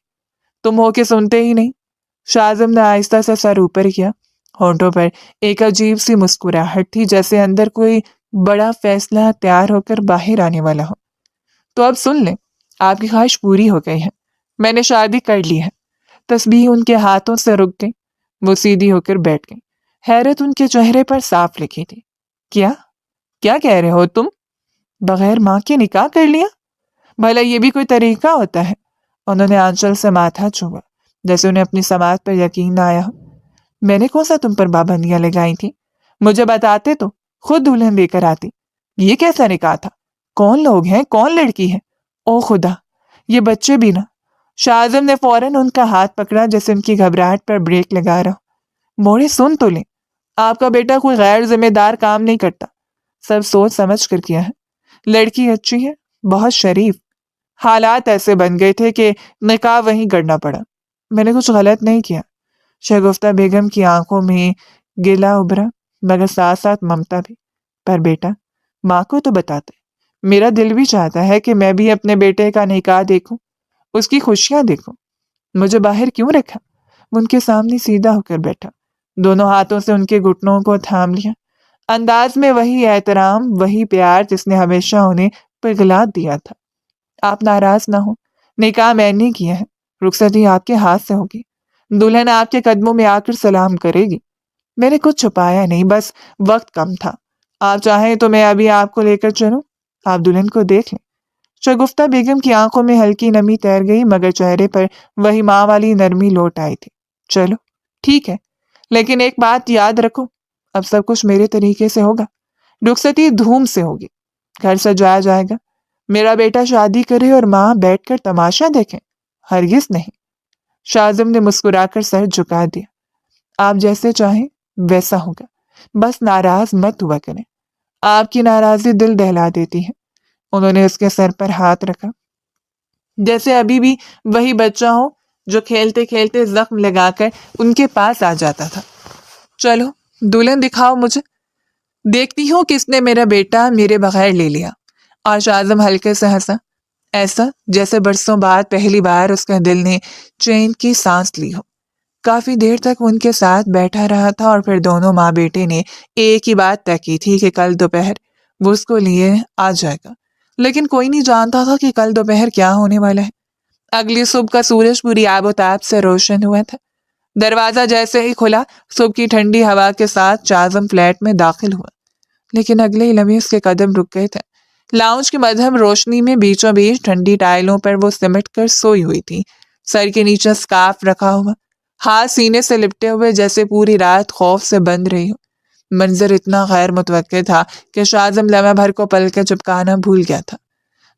تم ہو کے سنتے ہی نہیں۔ شاہزم نے آہستہ سے سر اوپر کیا، ہونٹوں پر ایک عجیب سی مسکراہٹ تھی، جیسے اندر کوئی بڑا فیصلہ تیار ہو کر باہر آنے والا ہو۔ تو اب سن لیں، آپ کی خواہش پوری ہو گئی ہے، میں نے شادی کر لی ہے۔ تسبیح ان کے ہاتھوں سے رک گئی، وہ سیدھی ہو کر بیٹھ گئی، حیرت ان کے چہرے پر صاف لکھی تھی۔ کیا کہہ رہے ہو تم؟ بغیر ماں کے نکاح کر لیا؟ بھلا یہ بھی کوئی طریقہ ہوتا ہے؟ انہوں نے آنچل سے ماتھا چھوا، جیسے انہیں اپنی سماعت پر یقین نہ آیا ہو۔ میں نے کون سا تم پر پابندیاں لگائی تھی؟ مجھے بتاتے تو خود دلہن لے کر آتی۔ یہ کیسا نکاح تھا؟ کون لوگ ہیں، کون لڑکی ہے؟ او خدا، یہ بچے بھی نہ۔ شاہزم نے فوراً ان کا ہاتھ پکڑا، جیسے ان کی گھبراہٹ پر بریک لگا رہا ہو۔ موڑے سن تو لیں، آپ کا بیٹا کوئی غیر ذمہ دار کام نہیں کرتا، سب سوچ سمجھ کر کیا ہے۔ لڑکی اچھی ہے، بہت شریف، حالات ایسے بن گئے تھے کہ نکاح وہیں کرنا پڑا۔ میں نے کچھ غلط نہیں کیا۔ شگفتہ بیگم کی آنکھوں میں گلہ ابھرا مگر ساتھ ساتھ ممتا بھی۔ پر بیٹا، ماں کو تو بتاتے، میرا دل بھی چاہتا ہے کہ میں بھی اپنے بیٹے کا نکاح دیکھوں، اس کی خوشیاں دیکھوں۔ مجھے باہر کیوں رکھا؟ وہ ان کے سامنے سیدھا ہو کر بیٹھا، دونوں ہاتھوں سے ان کے گھٹنوں کو تھام لیا، انداز میں وہی احترام، وہی پیار جس نے ہمیشہ انہیں پگھلا دیا تھا۔ آپ ناراض نہ ہوں، نکاح میں نے کیا ہے، رخصتی آپ کے ہاتھ سے ہوگی، دلہن آپ کے قدموں میں آ کر سلام کرے گی۔ میں نے کچھ چھپایا نہیں، بس وقت کم تھا۔ آپ چاہیں تو میں ابھی آپ کو لے کر چلوں، آپ دلہن کو دیکھ لیں۔ شگفتہ بیگم کی آنکھوں میں ہلکی نمی تیر گئی مگر چہرے پر وہی ماں والی نرمی لوٹ آئی تھی۔ چلو ٹھیک ہے، لیکن ایک بات یاد رکھو، اب سب کچھ میرے طریقے سے ہوگا، رخصتی دھوم سے ہوگی، گھر سجایا جائے گا، میرا بیٹا شادی کرے اور ماں بیٹھ کر تماشا دیکھیں، ہرگز نہیں۔ شاہزم نے مسکرا کر سر جھکا دیا۔ آپ جیسے چاہیں ویسا ہوگا، بس ناراض مت ہوا کریں، آپ کی ناراضی دل دہلا دیتی ہے۔ انہوں نے اس کے سر پر ہاتھ رکھا، جیسے ابھی بھی وہی بچہ ہو جو کھیلتے کھیلتے زخم لگا کر ان کے پاس آ جاتا تھا۔ چلو دلہن دکھاؤ مجھے، دیکھتی ہوں کس نے میرا بیٹا میرے بغیر لے لیا۔ اور شاہزم ہلکے سے ہنسا، ایسا جیسے برسوں بعد پہلی بار اس کے دل نے چین کی سانس لی ہو۔ کافی دیر تک وہ ان کے ساتھ بیٹھا رہا تھا اور پھر دونوں ماں بیٹے نے ایک ہی بات طے کی تھی کہ کل دوپہر وہ اس کو لیے آ جائے گا، لیکن کوئی نہیں جانتا تھا کہ کل دوپہر کیا ہونے والا ہے۔ اگلی صبح کا سورج پوری آب و تاب سے روشن ہوا تھا۔ دروازہ جیسے ہی کھلا، صبح کی ٹھنڈی ہوا کے ساتھ شاہزم فلیٹ میں داخل ہوا، لیکن اگلے ہی لمحے اس کے قدم رک گئے تھے۔ لاؤنج کی مدھم روشنی میں بیچوں بیچ ٹھنڈی ٹائلوں پر وہ سمٹ کر سوئی ہوئی تھی، سر کے نیچے اسکارف رکھا ہوا، ہاتھ سینے سے لپٹے ہوئے جیسے پوری رات خوف سے بند رہی ہو۔ منظر اتنا غیر متوقع تھا کہ شاہزم لمحہ بھر کو پل کے چپکانا بھول گیا تھا۔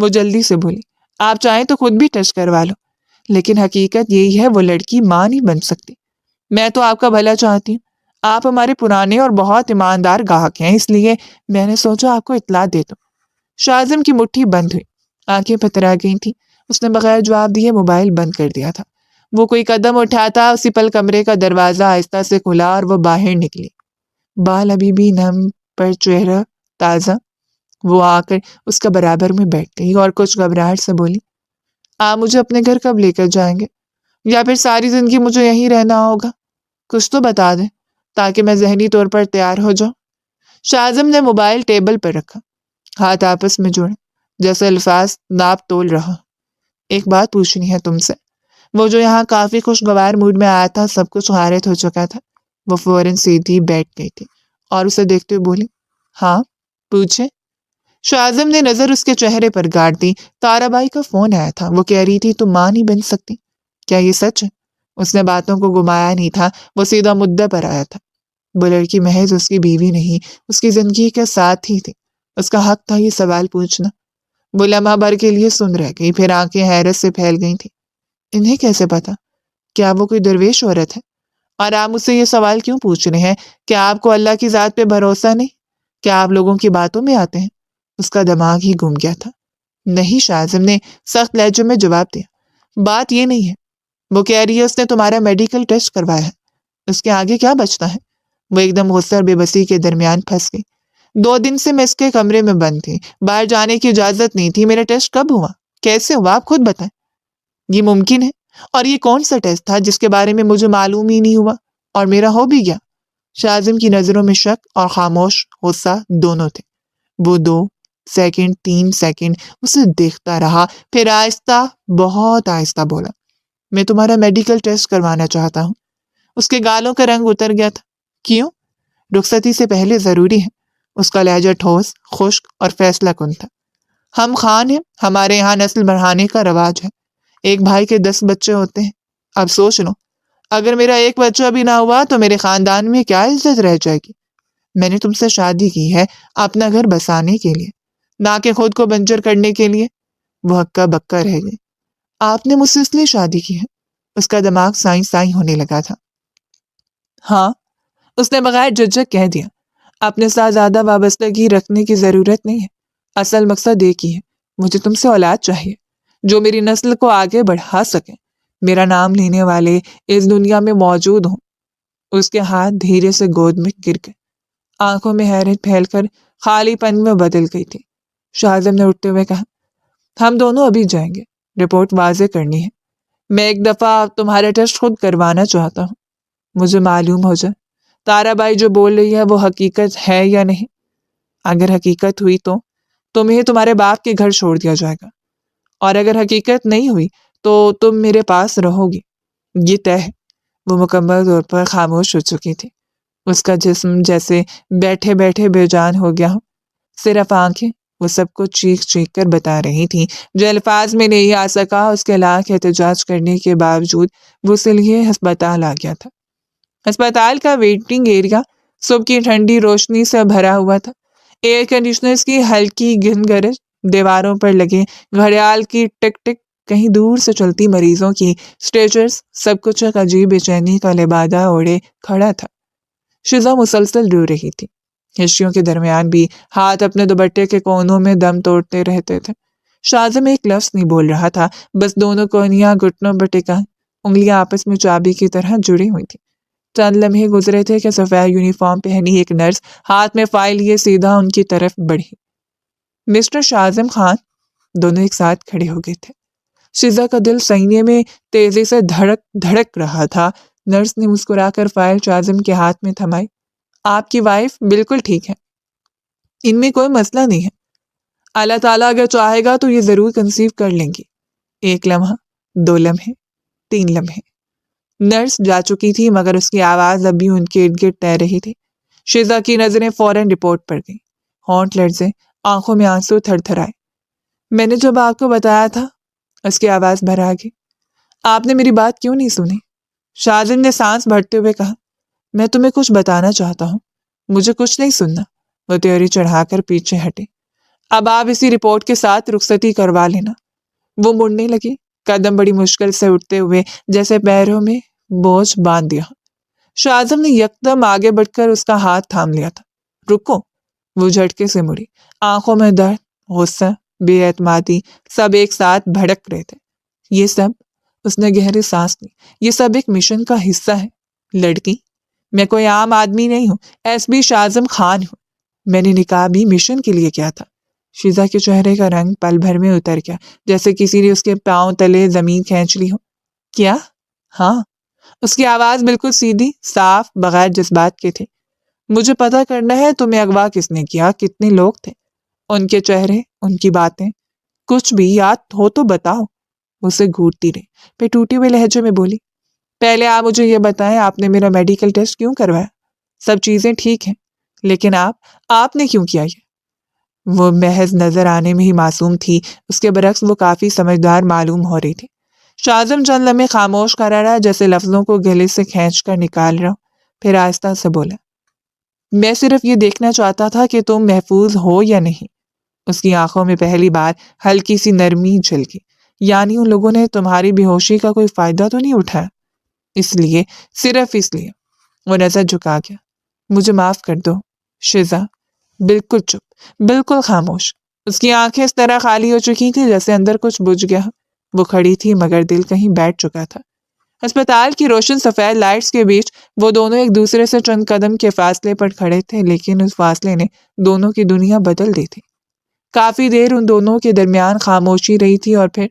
وہ جلدی سے بولی، آپ چاہیں تو خود بھی ٹیسٹ کروا لو، لیکن حقیقت یہی ہے وہ لڑکی ماں نہیں بن سکتی۔ میں تو آپ کا بھلا چاہتی ہوں، آپ ہمارے پرانے اور بہت ایماندار گاہک ہیں، اس لیے میں نے سوچا آپ کو اطلاع دے دوں۔ شاذم کی مٹھی بند ہوئی، آنکھیں پترا گئی تھیں، اس نے بغیر جواب دیے موبائل بند کر دیا تھا۔ وہ کوئی قدم اٹھاتا اسی پل کمرے کا دروازہ آہستہ سے کھلا اور وہ باہر نکلی، بال ابھی بھی نم پر چہرہ تازہ۔ وہ آ کر اس کا برابر میں بیٹھ گئی اور کچھ گھبراہٹ سے بولی، آپ مجھے اپنے گھر کب لے کر جائیں گے، یا پھر ساری زندگی مجھے یہیں رہنا ہوگا؟ کچھ تو بتا دیں تاکہ میں ذہنی طور پر تیار ہو جاؤں۔ شاذم نے موبائل ٹیبل پر رکھا، ہاتھ آپس میں جوڑے جیسے الفاظ ناپ تول رہا۔ ایک بات پوچھنی ہے تم سے۔ وہ جو یہاں کافی خوشگوار موڈ میں آیا تھا، سب کچھ غارت ہو چکا تھا۔ وہ فوراً سیدھی بیٹھ گئی تھی اور اسے دیکھتے ہوئے بولی، ہاں پوچھے۔ شاذم نے نظر اس کے چہرے پر گاڑ دی۔ تارا بائی کا فون آیا تھا، وہ کہہ رہی تھی تم ماں نہیں بن سکتی، کیا یہ سچ ہے؟ اس نے باتوں کو گھمایا نہیں تھا، وہ سیدھا مدعا پر آیا تھا۔ وہ لڑکی محض اس کی بیوی نہیں، اس کی زندگی کے ساتھ ہی تھی، اس کا حق تھا یہ سوال پوچھنا۔ وہ لمحہ بھر کے لیے سن رہ گئی، پھر آنکھیں حیرت سے پھیل گئی تھیں۔ انہیں کیسے پتا؟ کیا وہ کوئی درویش عورت ہے؟ اور آپ مجھ سے یہ سوال کیوں پوچھ رہے ہیں؟ کیا آپ کو اللہ کی ذات پہ بھروسہ نہیں؟ کیا آپ لوگوں کی باتوں میں آتے ہیں؟ اس کا دماغ ہی گم گیا تھا۔ نہیں، شاذم نے سخت لہجے میں جواب دیا، بات یہ نہیں ہے۔ وہ کہہ رہی ہے اس نے تمہارا میڈیکل ٹیسٹ کروایا ہے، اس کے آگے کیا بچتا ہے؟ وہ ایک دم غصے اور بے بسی کے درمیان پھنس گئی۔ 2 دن سے میں اس کے کمرے میں بند تھی، باہر جانے کی اجازت نہیں تھی۔ میرا ٹیسٹ کب ہوا؟ کیسے ہوا؟ آپ خود بتائیں۔ یہ ممکن ہے؟ اور یہ کون سا ٹیسٹ تھا جس کے بارے میں مجھے معلوم ہی نہیں ہوا اور میرا ہو بھی گیا؟ شاذم کی نظروں میں شک اور خاموش غصہ دونوں تھے۔ وہ 2 سیکنڈ 3 سیکنڈ اسے دیکھتا رہا، پھر آہستہ، بہت آہستہ بولا، میں تمہارا میڈیکل ٹیسٹ کروانا چاہتا ہوں۔ اس کے گالوں کا رنگ اتر گیا تھا۔ کیوں؟ رخصتی سے پہلے ضروری ہے۔ اس کا لہجہ ٹھوس، خشک اور فیصلہ کن تھا۔ ہم خان ہیں، ہمارے یہاں نسل بڑھانے کا رواج ہے، ایک بھائی کے 10 بچے ہوتے ہیں۔ اب سوچ لو، اگر میرا ایک بچہ بھی نہ ہوا تو میرے خاندان میں کیا عزت رہ جائے گی؟ میں نے تم سے شادی کی ہے اپنا گھر بسانے کے لیے، نہ کہ خود کو بنجر کرنے کے لیے۔ وہ ہکا بکا رہ گئی۔ آپ نے مجھ سے اس لیے شادی کی ہے؟ اس کا دماغ سائیں سائیں ہونے لگا تھا۔ ہاں، اس نے بغیر جھجک کہہ دیا، اپنے ساتھ زیادہ وابستگی رکھنے کی ضرورت نہیں ہے، اصل مقصد ایک ہی ہے، مجھے تم سے اولاد چاہیے جو میری نسل کو آگے بڑھا سکے، میرا نام لینے والے اس دنیا میں موجود ہوں۔ اس کے ہاتھ دھیرے سے گود میں گر گئے، آنکھوں میں حیرت پھیل کر خالی پن میں بدل گئی تھی۔ شاذم نے اٹھتے ہوئے کہا، ہم دونوں ابھی جائیں گے، رپورٹ واضح کرنی ہے۔ میں ایک دفعہ تمہارا ٹیسٹ خود کروانا چاہتا ہوں، مجھے معلوم ہو جائے تارا بائی جو بول رہی ہے وہ حقیقت ہے یا نہیں۔ اگر حقیقت ہوئی تو تمہیں تمہارے باپ کے گھر چھوڑ دیا جائے گا، اور اگر حقیقت نہیں ہوئی تو تم میرے پاس رہو گی، یہ طے ہے۔ وہ مکمل طور پر خاموش ہو چکی تھی، اس کا جسم جیسے بیٹھے بیٹھے بے جان ہو گیا ہو، صرف آنکھیں وہ سب کو چیخ چیخ کر بتا رہی تھیں جو الفاظ میں نہیں آ سکا۔ اس کے لاکھ احتجاج کرنے کے باوجود وہ اس لیے ہسپتال آ گیا تھا۔ ہسپتال کا ویٹنگ ایریا صبح کی ٹھنڈی روشنی سے بھرا ہوا تھا، ایئر کنڈیشنرز کی ہلکی گن گرج، دیواروں پر لگے گھڑیال کی ٹک ٹک، کہیں دور سے چلتی مریضوں کی اسٹریچرز، سب کچھ ایک عجیب بے چینی کا لبادہ اوڑھے کھڑا تھا۔ شزا مسلسل رو رہی تھی، ہشیوں کے درمیان بھی ہاتھ اپنے دوپٹے کے کونوں میں دم توڑتے رہتے تھے۔ شاذم ایک لفظ نہیں بول رہا تھا، بس دونوں کونیاں گھٹنوں پر ٹکا، انگلیاں آپس میں چابی کی طرح جڑی ہوئی تھیں۔ چند لمحے گزرے تھے کہ سفید یونیفارم پہنی ایک نرس ہاتھ میں فائل لیے سیدھا ان کی طرف بڑھی۔ مسٹر شاذم خان، دونوں ایک ساتھ کھڑے ہو گئے تھے۔ شزا کا دل سینے میں تیزی سے دھڑک دھڑک رہا تھا۔ نرس نے مسکرا کر فائل شاذم کے ہاتھ میں تھمائی۔ آپ کی وائف بالکل ٹھیک ہے، ان میں کوئی مسئلہ نہیں ہے، اللہ تعالیٰ اگر چاہے گا تو یہ ضرور کنسیو کر لیں گی۔ 1 لمحہ، 2 لمحے، 3 لمحے، نرس جا چکی تھی مگر اس کی آواز اب بھی ان کے ارد گرد تیر رہی تھی۔ شزا کی نظریں فوراً رپورٹ پر گئیں، ہونٹ لرزے، آنکھوں میں آنسو تھر تھر آئے۔ میں نے جب آپ کو بتایا تھا، اس کی آواز بھر آ گئی، آپ نے میری بات کیوں نہیں سنی؟ شاذم نے سانس بھرتے ہوئے کہا، میں تمہیں کچھ بتانا چاہتا ہوں، مجھے کچھ نہیں سننا۔ وہ تیوری چڑھا کر پیچھے ہٹے۔ اب آپ اسی رپورٹ کے ساتھ رخصتی کروا لینا۔ وہ مڑنے لگی، قدم بڑی مشکل سے اٹھتے ہوئے جیسے پیروں میں بوجھ باندھ دیا۔ شاہ اعظم نے یکدم آگے بڑھ کر اس کا ہاتھ تھام لیا تھا۔ رکو۔ وہ جھٹکے سے مڑی، آنکھوں میں درد، غصہ، بے اعتمادی سب ایک ساتھ بھڑک رہے تھے۔ یہ سب، اس نے گہری سانس لی، یہ سب ایک مشن کا حصہ ہے لڑکی۔ میں کوئی عام آدمی نہیں ہوں، ایس پی شاہ اعظم خان ہوں۔ میں نے نکاح بھی مشن کے لیے کیا تھا۔ شیزا کے چہرے کا رنگ پل بھر میں اتر گیا، جیسے کسی نے اس کے پاؤں تلے زمین کھینچ لی ہو۔ کیا؟ ہاں۔ اس کی آواز بالکل سیدھی، صاف، بغیر جذبات کے تھی۔ مجھے پتہ کرنا ہے تمہیں اغوا کس نے کیا، کتنے لوگ تھے، ان کے چہرے، ان کی باتیں، کچھ بھی یاد ہو تو بتاؤ۔ اسے گھورتی رہی، پھر ٹوٹے ہوئے لہجے میں بولی، پہلے آپ مجھے یہ بتائیں، آپ نے میرا میڈیکل ٹیسٹ کیوں کروایا؟ سب چیزیں ٹھیک ہیں، لیکن آپ نے کیوں کیا یہ؟ وہ محض نظر آنے میں ہی معصوم تھی، اس کے برعکس وہ کافی سمجھدار معلوم ہو رہی تھی۔ شاہ اعظم چند لمحے خاموش کھڑا رہا، جیسے لفظوں کو گلے سے کھینچ کر نکال رہا ہوں، پھر آہستہ سے بولا، میں صرف یہ دیکھنا چاہتا تھا کہ تم محفوظ ہو یا نہیں۔ اس کی آنکھوں میں پہلی بار ہلکی سی نرمی جھلکی، یعنی ان لوگوں نے تمہاری بے ہوشی کا کوئی فائدہ تو نہیں اٹھایا؟ اس لیے، صرف اس لیے۔ وہ نظر جھکا گیا۔ مجھے معاف کر دو شیزا۔ بالکل چپ، بالکل خاموش۔ اس کی آنکھیں اس طرح خالی ہو چکی تھی جیسے اندر کچھ بجھ گیا۔ وہ کھڑی تھی مگر دل کہیں بیٹھ چکا تھا۔ ہسپتال کی روشن سفید لائٹس کے بیچ وہ دونوں ایک دوسرے سے چند قدم کے فاصلے پر کھڑے تھے، لیکن اس فاصلے نے دونوں کی دنیا بدل دی تھی۔ کافی دیر ان دونوں کے درمیان خاموشی رہی تھی اور پھر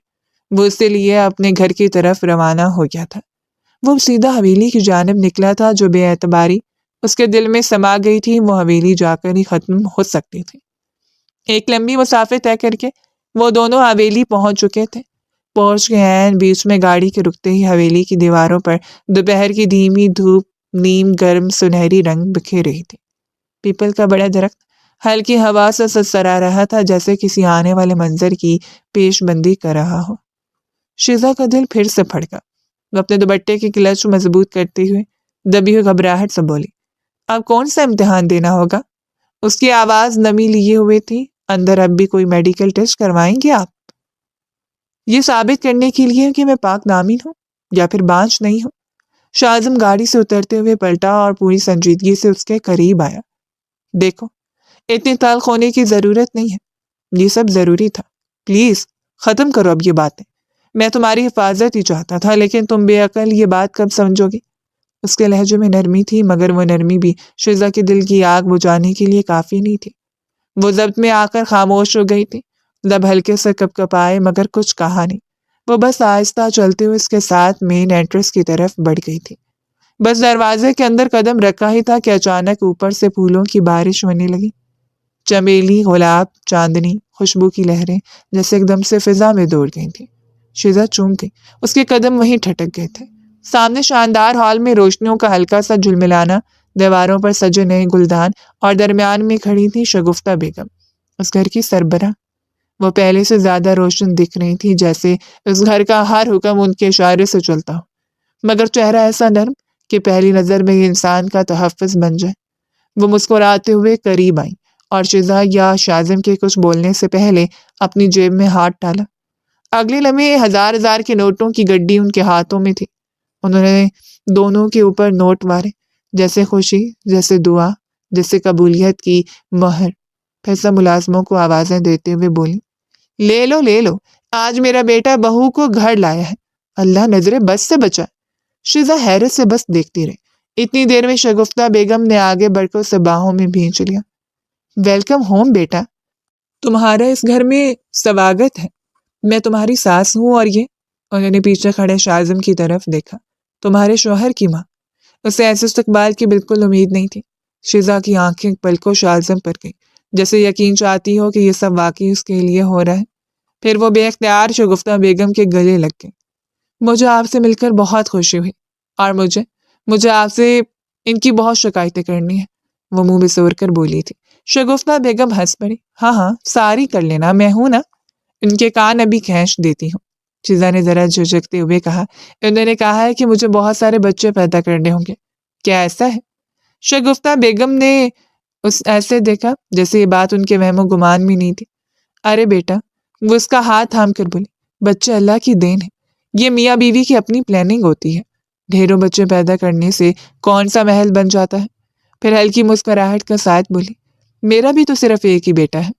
وہ اس سے لیے اپنے گھر کی طرف روانہ ہو گیا تھا۔ وہ سیدھا حویلی کی جانب نکلا تھا، جو بے اعتباری اس کے دل میں سما گئی تھی وہ حویلی جا کر ہی ختم ہو سکتی تھی۔ ایک لمبی مسافت طے کر کے وہ دونوں حویلی پہنچ چکے تھے۔ پہنچ کے عین بیچ میں گاڑی کے رکتے ہی حویلی کی دیواروں پر دوپہر کی دھیمی دھوپ نیم گرم سنہری رنگ بکھیر رہی تھی۔ پیپل کا بڑا درخت ہلکی ہوا سے سرسرا رہا تھا، جیسے کسی آنے والے منظر کی پیش بندی کر رہا ہو۔ شیزا کا دل پھر سے پھڑکا۔ وہ اپنے دوپٹے کی کلچ مضبوط کرتے ہوئے دبی ہوئی گھبراہٹ سے بولی، اب کون سا امتحان دینا ہوگا؟ اس کی آواز نمی لیے ہوئے تھی۔ اندر اب بھی کوئی میڈیکل ٹیسٹ کروائیں گے آپ؟ یہ ثابت کرنے کے لیے کہ میں پاک دامن ہوں یا پھر بانجھ نہیں ہوں۔ شاہ اعظم گاڑی سے اترتے ہوئے پلٹا اور پوری سنجیدگی سے اس کے قریب آیا۔ دیکھو، اتنی تلخ ہونے کی ضرورت نہیں ہے، یہ سب ضروری تھا۔ پلیز ختم کرو اب یہ باتیں۔ میں تمہاری حفاظت ہی چاہتا تھا، لیکن تم بے عقل یہ بات کب سمجھو گی؟ اس کے لہجے میں نرمی تھی، مگر وہ نرمی بھی شیزا کے دل کی آگ بجھانے کے لیے کافی نہیں تھی۔ وہ ضبط میں آ کر خاموش ہو گئی تھی، لب ہلکے سے کپکپائے مگر کچھ کہا نہیں۔ وہ بس آہستہ چلتے ہوئے اس کے ساتھ مین انٹرنس کی طرف بڑھ گئی تھی۔ بس دروازے کے اندر قدم رکھا ہی تھا کہ اچانک اوپر سے پھولوں کی بارش ہونے لگی۔ چمیلی، گلاب، چاندنی، خوشبو کی لہریں جیسے ایک دم سے فضا میں دوڑ گئی تھی۔ شیزا چونک گئی، اس کے قدم وہیں ٹھٹک گئے تھے۔ سامنے شاندار ہال میں روشنیوں کا ہلکا سا جھلملانا، دیواروں پر سجے نئے گلدان، اور درمیان میں کھڑی تھی شگفتہ بیگم، اس گھر کی سربراہ۔ وہ پہلے سے زیادہ روشن دکھ رہی تھی، جیسے اس گھر کا ہر حکم ان کے اشارے سے چلتا ہو، مگر چہرہ ایسا نرم کہ پہلی نظر میں یہ انسان کا تحفظ بن جائے۔ وہ مسکراتے ہوئے قریب آئیں اور شیزا یا شاہ اعظم کے کچھ بولنے سے پہلے اپنی جیب میں ہاتھ ڈالا۔ اگلے لمحے ہزار ہزار کے نوٹوں کی گڈی ان کے ہاتھوں میں تھی۔ انہوں نے دونوں کے اوپر نوٹ مارے، جیسے خوشی، جیسے دعا، جیسے قبولیت کی مہر۔ پھر سب ملازموں کو آوازیں دیتے ہوئے بولی، لے لو لے لو، آج میرا بیٹا بہو کو گھر لایا ہے، اللہ نظر بس سے بچائے۔ شیزا حیرت سے بس دیکھتی رہی۔ اتنی دیر میں شگفتہ بیگم نے آگے بڑھ کر اسے باہوں میں بھینچ لیا۔ ویلکم ہوم بیٹا، تمہارا اس گھر میں سواگت ہے۔ میں تمہاری ساس ہوں اور یہ، انہوں نے پیچھے کھڑے شاہ اعظم کی طرف دیکھا، تمہارے شوہر کی ماں۔ اسے ایسے استقبال کی بالکل امید نہیں تھی۔ شیزا کی آنکھیں پلکوں شاہ اعظم پر گئیں، جیسے یقین چاہتی ہو کہ یہ سب واقعی اس کے لیے ہو رہا ہے۔ پھر وہ بے اختیار شگفتہ بیگم کے گلے لگ گئی۔ مجھے آپ سے مل کر بہت خوشی ہوئی، اور مجھے آپ سے ان کی بہت شکایتیں کرنی ہیں، وہ منہ بسور کر بولی تھی۔ شگفتہ بیگم ہنس پڑی، ہاں ہاں ساری کر لینا، میں ہوں نا، ان کے کان ابھی کھینچ دیتی ہوں۔ شیزا نے ذرا جھجکتے ہوئے کہا، انہوں نے کہا ہے کہ مجھے بہت سارے بچے پیدا کرنے ہوں گے، کیا ایسا ہے؟ شگفتہ بیگم نے اس ایسے دیکھا جیسے یہ بات ان کے وہم و گمان میں نہیں تھی۔ ارے بیٹا، وہ اس کا ہاتھ تھام کر بولی، بچے اللہ کی دین ہے، یہ میاں بیوی کی اپنی پلاننگ ہوتی ہے، ڈھیروں بچے پیدا کرنے سے کون سا محل بن جاتا ہے۔ پھر ہلکی مسکراہٹ کے ساتھ بولی، میرا بھی تو صرف ایک ہی بیٹا ہے،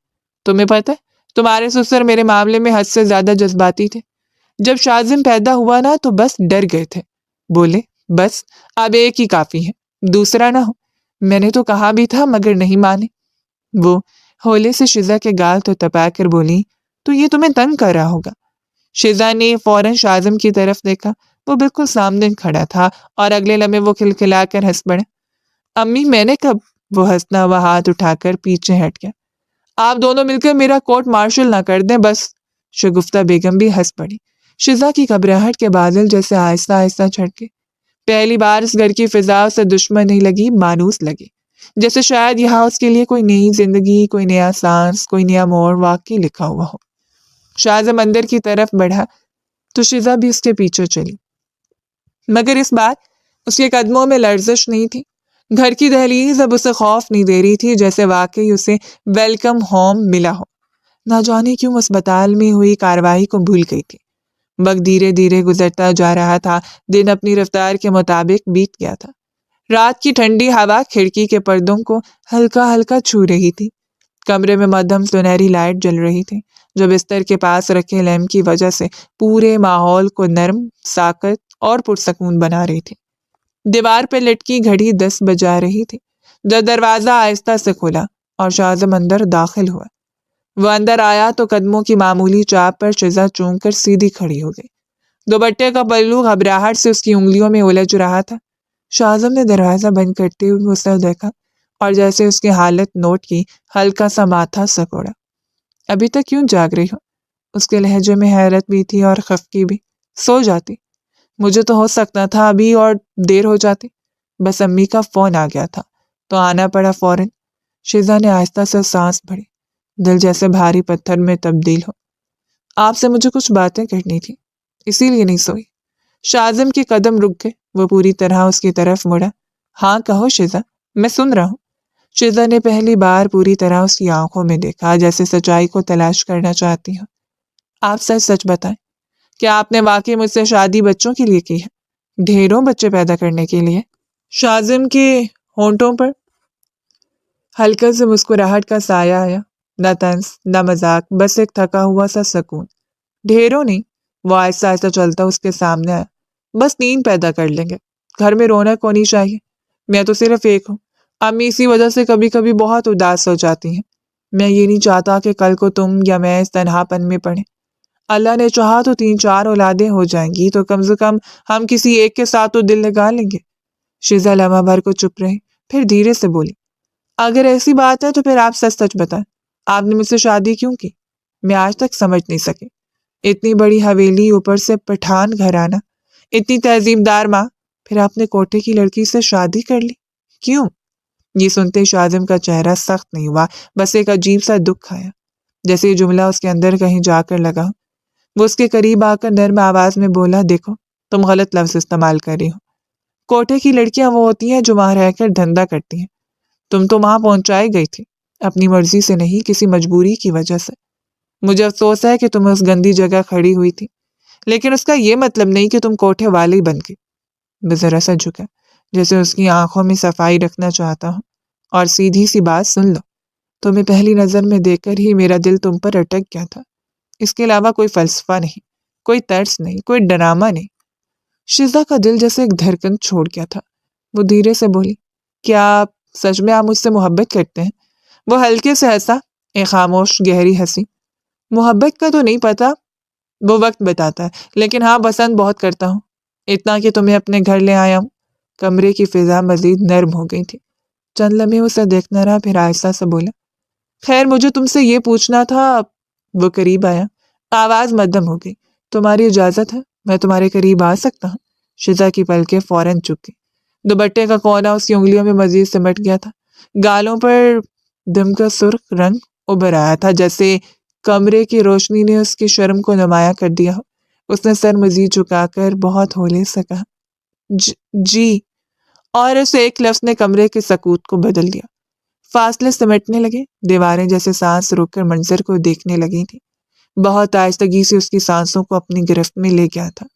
تمہیں پتہ ہے تمہارے سسر میرے معاملے میں حد سے زیادہ جذباتی تھے، جب شازم پیدا ہوا نا تو بس ڈر گئے تھے، بولے بس اب ایک ہی کافی ہے، دوسرا نہ ہو۔ میں نے تو کہا بھی تھا مگر نہیں مانے۔ وہ ہولے سے شزا کے گال تو تپا کر بولی، تو یہ تمہیں تنگ کر رہا ہوگا۔ شزا نے فوراً شازم کی طرف دیکھا، وہ بالکل سامنے کھڑا تھا اور اگلے لمحے وہ کھلکھلا کر ہنس پڑا۔ امی میں نے کب؟ وہ ہنسنا ہوا ہاتھ اٹھا کر پیچھے ہٹ گیا۔ آپ دونوں مل کر میرا کورٹ مارشل نہ کر دیں بس۔ شگفتہ بیگم بھی ہنس پڑی۔ شزا کی گھبراہٹ کے بادل جیسے آہستہ آہستہ چھٹ گئے۔ پہلی بار اس گھر کی فضا سے دشمن نہیں لگی، مانوس لگی، جیسے شاید یہاں اس کے لیے کوئی نئی زندگی، کوئی نیا سانس، کوئی نیا موڑ واقعی لکھا ہوا ہو۔ شازم اندر کی طرف بڑھا تو شزا بھی اس کے پیچھے چلی، مگر اس بار اس کے قدموں میں لرزش نہیں تھی۔ گھر کی دہلیز اب اسے خوف نہیں دے رہی تھی، جیسے واقعی اسے ویلکم ہوم ملا ہو۔ نہ جانے کیوں اسپتال میں ہوئی کاروائی کو بھول گئی تھی۔ وقت دھیرے دھیرے گزرتا جا رہا تھا، دن اپنی رفتار کے مطابق بیت گیا تھا۔ رات کی ٹھنڈی ہوا کھڑکی کے پردوں کو ہلکا ہلکا چھو رہی تھی۔ کمرے میں مدھم سنہری لائٹ جل رہی تھی، جو بستر کے پاس رکھے لیمپ کی وجہ سے پورے ماحول کو نرم، ساکت اور پرسکون بنا رہی تھی۔ دیوار پہ لٹکی گھڑی 10 بجا رہی تھی جب دروازہ آہستہ سے کھلا اور شازم اندر داخل ہوا۔ وہ اندر آیا تو قدموں کی معمولی چاپ پر شزا چونک کر سیدھی کھڑی ہو گئی۔ دوپٹے کا پلو گھبراہٹ سے اس کی انگلیوں میں الجھ رہا تھا۔ شازم نے دروازہ بند کرتے ہوئے اسے دیکھا اور جیسے اس کی حالت نوٹ کی، ہلکا سا ماتھا سکوڑا۔ ابھی تک کیوں جاگ رہی ہو؟ اس کے لہجے میں حیرت بھی تھی اور خفگی بھی۔ سو جاتی، مجھے تو ہو سکتا تھا ابھی اور دیر ہو جاتی، بس امی کا فون آ گیا تھا تو آنا پڑا فوراً۔ شزا نے آہستہ سے سانس بھری، دل جیسے بھاری پتھر میں تبدیل ہو۔ آپ سے مجھے کچھ باتیں کرنی تھی، اسی لیے نہیں سوئی۔ شازم کے قدم رک گئے، وہ پوری طرح اس کی طرف مڑا۔ ہاں کہو شزا، میں سن رہا ہوں۔ شزا نے پہلی بار پوری طرح اس کی آنکھوں میں دیکھا، جیسے سچائی کو تلاش کرنا چاہتی ہو۔ آپ سچ سچ بتائیں، کیا آپ نے واقعی مجھ سے شادی بچوں کے لیے کی ہے؟ ڈھیروں بچے پیدا کرنے کے لیے؟ شازم کے ہونٹوں پر ہلکے سے مسکراہٹ کا سایہ آیا، نہ طنز نہ مذاق، بس ایک تھکا ہوا سا سکون۔ ڈھیروں نہیں، وہ آہستہ آہستہ چلتا اس کے سامنے آیا، بس 3 پیدا کر لیں گے، گھر میں رونق ہونی چاہیے۔ میں تو صرف ایک ہوں، امی اسی وجہ سے کبھی کبھی بہت اداس ہو جاتی ہیں۔ میں یہ نہیں چاہتا کہ کل کو تم یا میں اس تنہا پن میں پڑیں۔ اللہ نے چاہا تو 3-4 اولادیں ہو جائیں گی تو کم سے کم ہم کسی ایک کے ساتھ تو دل لگا لیں گے۔ شزا لمحہ بھر کو چپ رہی، پھر دھیرے سے بولی، اگر ایسی بات ہے تو پھر آپ سچ سچ بتائیں، آپ نے مجھ سے شادی کیوں کی؟ میں آج تک سمجھ نہیں سکی۔ اتنی بڑی حویلی، اوپر سے پٹھان گھرانہ، اتنی تہذیب دار ماں، پھر آپ نے کوٹے کی لڑکی سے شادی کر لی، کیوں؟ یہ سنتے شازم کا چہرہ سخت نہیں ہوا، بس ایک عجیب سا دکھ آیا، جیسے یہ جملہ اس کے اندر کہیں جا کر لگا۔ وہ اس کے قریب آ کر نرم آواز میں بولا، دیکھو تم غلط لفظ استعمال کر رہی ہو۔ کوٹے کی لڑکیاں وہ ہوتی ہیں جو وہاں رہ کر دھندا کرتی ہیں، تم تو وہاں پہنچائی گئی تھی، اپنی مرضی سے نہیں، کسی مجبوری کی وجہ سے۔ مجھے افسوس ہے کہ تم اس گندی جگہ کھڑی ہوئی تھی، لیکن اس کا یہ مطلب نہیں کہ تم کوٹھے والی بن گئی۔ وہ ذرا سا جھکا، جیسے اس کی آنکھوں میں صفائی رکھنا چاہتا ہوں، اور سیدھی سی بات سن لو، تمہیں پہلی نظر میں دیکھ کر ہی میرا دل تم پر اٹک گیا تھا، اس کے علاوہ کوئی فلسفہ نہیں، کوئی طرز نہیں، کوئی ڈرامہ نہیں۔ شزا کا دل جیسے ایک دھڑکن چھوڑ گیا تھا، وہ دھیرے سے بولی، کیا آپ سچ میں آپ مجھ سے محبت کرتے ہیں؟ وہ ہلکے سے ہنسا، ایک خاموش گہری ہنسی۔ محبت کا تو نہیں پتا، وہ وقت بتاتا ہے، لیکن ہاں پسند بہت کرتا ہوں، اتنا کہ تمہیں اپنے گھر لے آیا ہوں۔ کمرے کی فضا مزید نرم ہو گئی تھی، چند لمحے اسے دیکھنا رہا، پھر آہستہ سے بولا، خیر مجھے تم سے یہ پوچھنا تھا۔ وہ قریب آیا، آواز مدھم ہو گئی، تمہاری اجازت ہے میں تمہارے قریب آ سکتا ہوں؟ شزا کی پلکیں فوراً چک گئی، دوپٹے کا کونا اس کی انگلیوں میں مزید سمٹ گیا تھا، گالوں پر دم کا سرخ رنگ ابھر آیا تھا، جیسے کمرے کی روشنی نے اس کی شرم کو نمایاں کر دیا ہو۔ اس نے سر مزید جھکا کر بہت ہولے سے کہا، جی، اور اس ایک لفظ نے کمرے کے سکوت کو بدل دیا۔ فاصلے سمٹنے لگے، دیواریں جیسے سانس روک کر منظر کو دیکھنے لگی تھی۔ بہت آہستگی سے اس کی سانسوں کو اپنی گرفت میں لے گیا تھا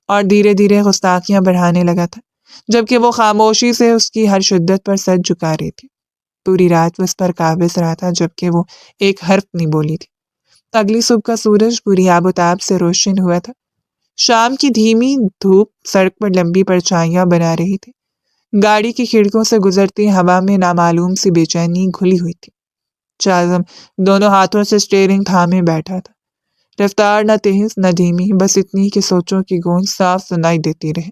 اور دھیرے دھیرے گستاخیاں بڑھانے لگا تھا، جبکہ وہ خاموشی سے اس کی ہر شدت پر سر جھکا رہی تھی۔ پوری رات وہ اس پر قابض رہا تھا، جبکہ وہ ایک حرف نہیں بولی تھی۔ اگلی صبح کا سورج پوری آب و تاب سے روشن ہوا تھا۔ شام کی دھیمی دھوپ سڑک پر لمبی پرچھائیاں بنا رہی تھی۔ گاڑی کی کھڑکیوں سے گزرتی ہوا میں نامعلوم سی بے چینی گھلی ہوئی تھی۔ شاہزم دونوں ہاتھوں سے اسٹیئرنگ تھامے بیٹھا تھا، رفتار نہ تیز نہ دھیمی، بس اتنی کہ سوچوں کی گونج صاف سنائی دیتی رہے۔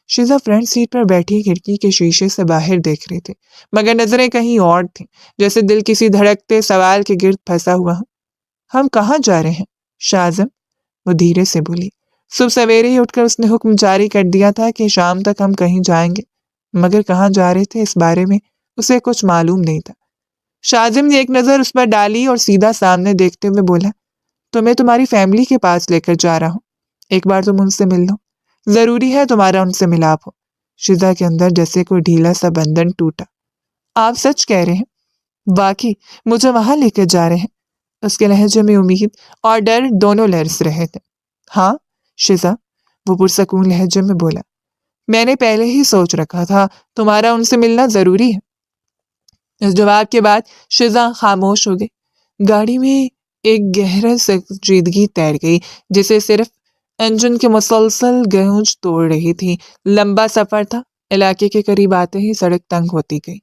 شیزا فرنٹ سیٹ پر بیٹھی کھڑکی کے شیشے سے باہر دیکھ رہی تھی، مگر نظریں کہیں اور تھیں، جیسے دل کسی دھڑکتے سوال کے گرد پھنسا ہوا ہو۔ ہم کہاں جا رہے ہیں شاہزم؟ وہ دھیرے سے بولی۔ صبح سویرے ہی اٹھ کر اس نے حکم جاری کر دیا تھا کہ شام تک ہم کہیں جائیں گے، مگر کہاں جا رہے تھے اس بارے میں اسے کچھ معلوم نہیں تھا۔ شاہزم نے ایک نظر اس پر ڈالی اور سیدھا سامنے دیکھتے ہوئے بولا، تو میں تمہاری فیملی کے پاس لے کر جا رہا ہوں، ایک بار تم ان سے مل لو، ضروری ہے تمہارا ان سے ملاپ ہو۔ شیزا کے اندر جیسے کوئی ڈھیلا سا بندھن ٹوٹا۔ آپ سچ کہہ رہے ہیں؟ واقعی مجھے وہاں لے کر جا رہے ہیں؟ اس کے لہجے میں امید اور ڈر دونوں لرز رہے تھے۔ ہاں شیزا، وہ پرسکون لہجے میں بولا، میں نے پہلے ہی سوچ رکھا تھا تمہارا ان سے ملنا ضروری ہے۔ اس جواب کے بعد شیزا خاموش ہو گئی۔ گاڑی میں ایک گہرا سنجیدگی تیر گئی، جسے صرف انجن کی مسلسل گونج توڑ رہی تھی۔ لمبا سفر تھا، علاقے کے قریب آتے ہی سڑک تنگ ہوتی گئی۔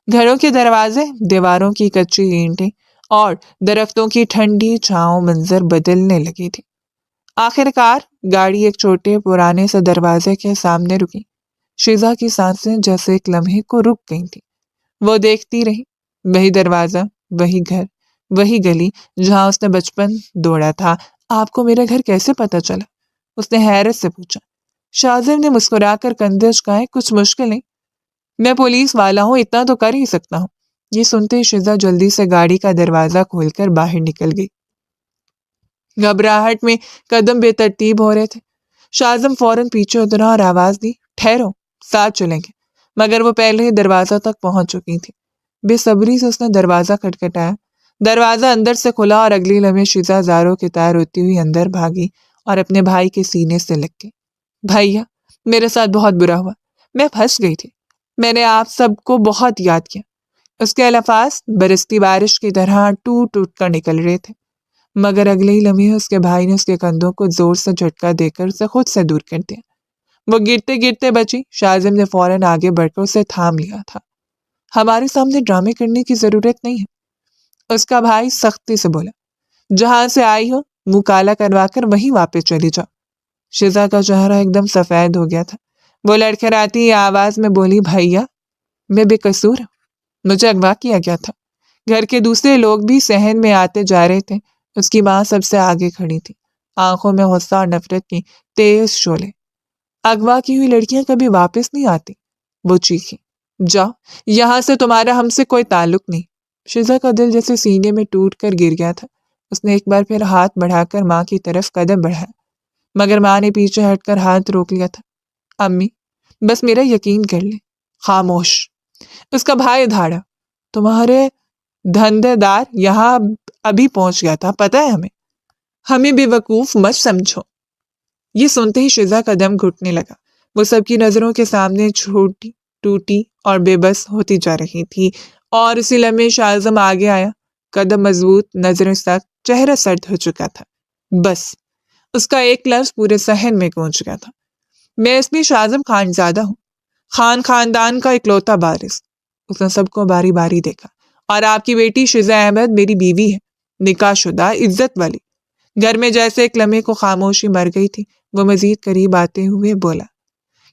گھروں کے دروازے، دیواروں کی کچی اینٹیں اور درختوں کی ٹھنڈی چھاؤں منظر بدلنے لگی تھی۔ آخر کار گاڑی ایک چھوٹے پرانے سے دروازے کے سامنے رکی۔ شیزا کی سانسیں جیسے ایک لمحے کو رک گئی تھیں۔ وہ دیکھتی رہی، وہی دروازہ، وہی گھر، وہی گلی جہاں اس نے بچپن دوڑا تھا۔ آپ کو میرا گھر کیسے پتہ چلا؟ اس نے حیرت سے پوچھا۔ شاہزم نے مسکرا کر کندھے اچکائے۔ کچھ مشکل نہیں، میں پولیس والا ہوں، اتنا تو کر ہی سکتا ہوں۔ یہ سنتے ہی شیزا جلدی سے گاڑی کا دروازہ کھول کر باہر نکل گئی۔ گھبراہٹ میں قدم بے ترتیب ہو رہے تھے۔ شاہزم فوراً پیچھے اترا اور آواز دی، ٹھہرو، ساتھ چلیں گے، مگر وہ پہلے ہی دروازہ تک پہنچ چکی تھی۔ بے صبری سے اس نے دروازہ کھٹکھٹایا۔ دروازہ اندر سے کھلا اور اگلی لمحے شیزا زاروں کی طرح روتی ہوئی اندر بھاگی اور اپنے بھائی کے سینے سے لگ گئی۔ بھیا، میرے ساتھ بہت برا ہوا، میں پھنس گئی تھی، میں نے آپ سب کو بہت یاد کیا۔ اس کے الفاظ برستی بارش کی طرح ٹوٹ ٹوٹ کر نکل رہے تھے، مگر اگلے ہی لمحے اس کے بھائی نے اس کے کندھوں کو زور سے جھٹکا دے کر اسے خود سے دور کر دیا۔ وہ گرتے گرتے بچی۔ شاہزم نے فوراً آگے بڑھ کر اسے تھام لیا تھا۔ ہمارے سامنے ڈرامے کرنے کی ضرورت نہیں ہے، اس کا بھائی سختی سے بولا۔ جہاں سے آئی ہو منہ کالا کروا کر وہیں واپس چلی جاؤ۔ شیزا کا چہرہ ایک دم سفید ہو گیا تھا۔ وہ لڑکھڑاتی آواز میں بولی، بھیا، میں بے قصور ہوں، مجھے اغوا کیا گیا تھا۔ گھر کے دوسرے لوگ بھی صحن میں آتے جا رہے تھے۔ اس کی ماں سب سے آگے کھڑی تھی، آنکھوں میں غصہ اور نفرت کی تیز شعلے۔ اغوا کی ہوئی لڑکیاں کبھی واپس نہیں آتی، وہ چیخی۔ جاؤ یہاں سے، تمہارا ہم سے کوئی تعلق نہیں۔ شیزا کا دل جیسے سینے میں ٹوٹ کر گر گیا تھا۔ اس نے ایک بار پھر ہاتھ بڑھا کر ماں کی طرف قدم بڑھایا، مگر ماں نے پیچھے ہٹ کر ہاتھ روک لیا تھا۔ امی، بس میرا یقین کر لیں۔ خاموش، اس کا بھائی دھاڑا، تمہارے دھندے دار یہاں ابھی پہنچ گیا تھا، پتہ ہے ہمیں بے وقوف مت سمجھو۔ یہ سنتے ہی شیزا کا دم گھٹنے لگا۔ وہ سب کی نظروں کے سامنے چھوٹی ٹوٹی اور بے بس ہوتی جا رہی تھی، اور اسی لمحے شاہزم آگے آیا، قدم مضبوط، نظریں سخت، چہرہ سرد ہو چکا تھا۔ بس، اس کا ایک لفظ پورے صحن میں گونج گیا تھا، میں اس میں شاہزم خانزادہ ہوں، خاندان کا اکلوتا وارث۔ اس نے سب کو باری باری دیکھا، اور آپ کی بیٹی شیزا احمد میری بیوی ہے، نکاح شدہ، عزت والی۔ گھر میں جیسے ایک لمحے کو خاموشی مر گئی تھی۔ وہ مزید قریب آتے ہوئے بولا،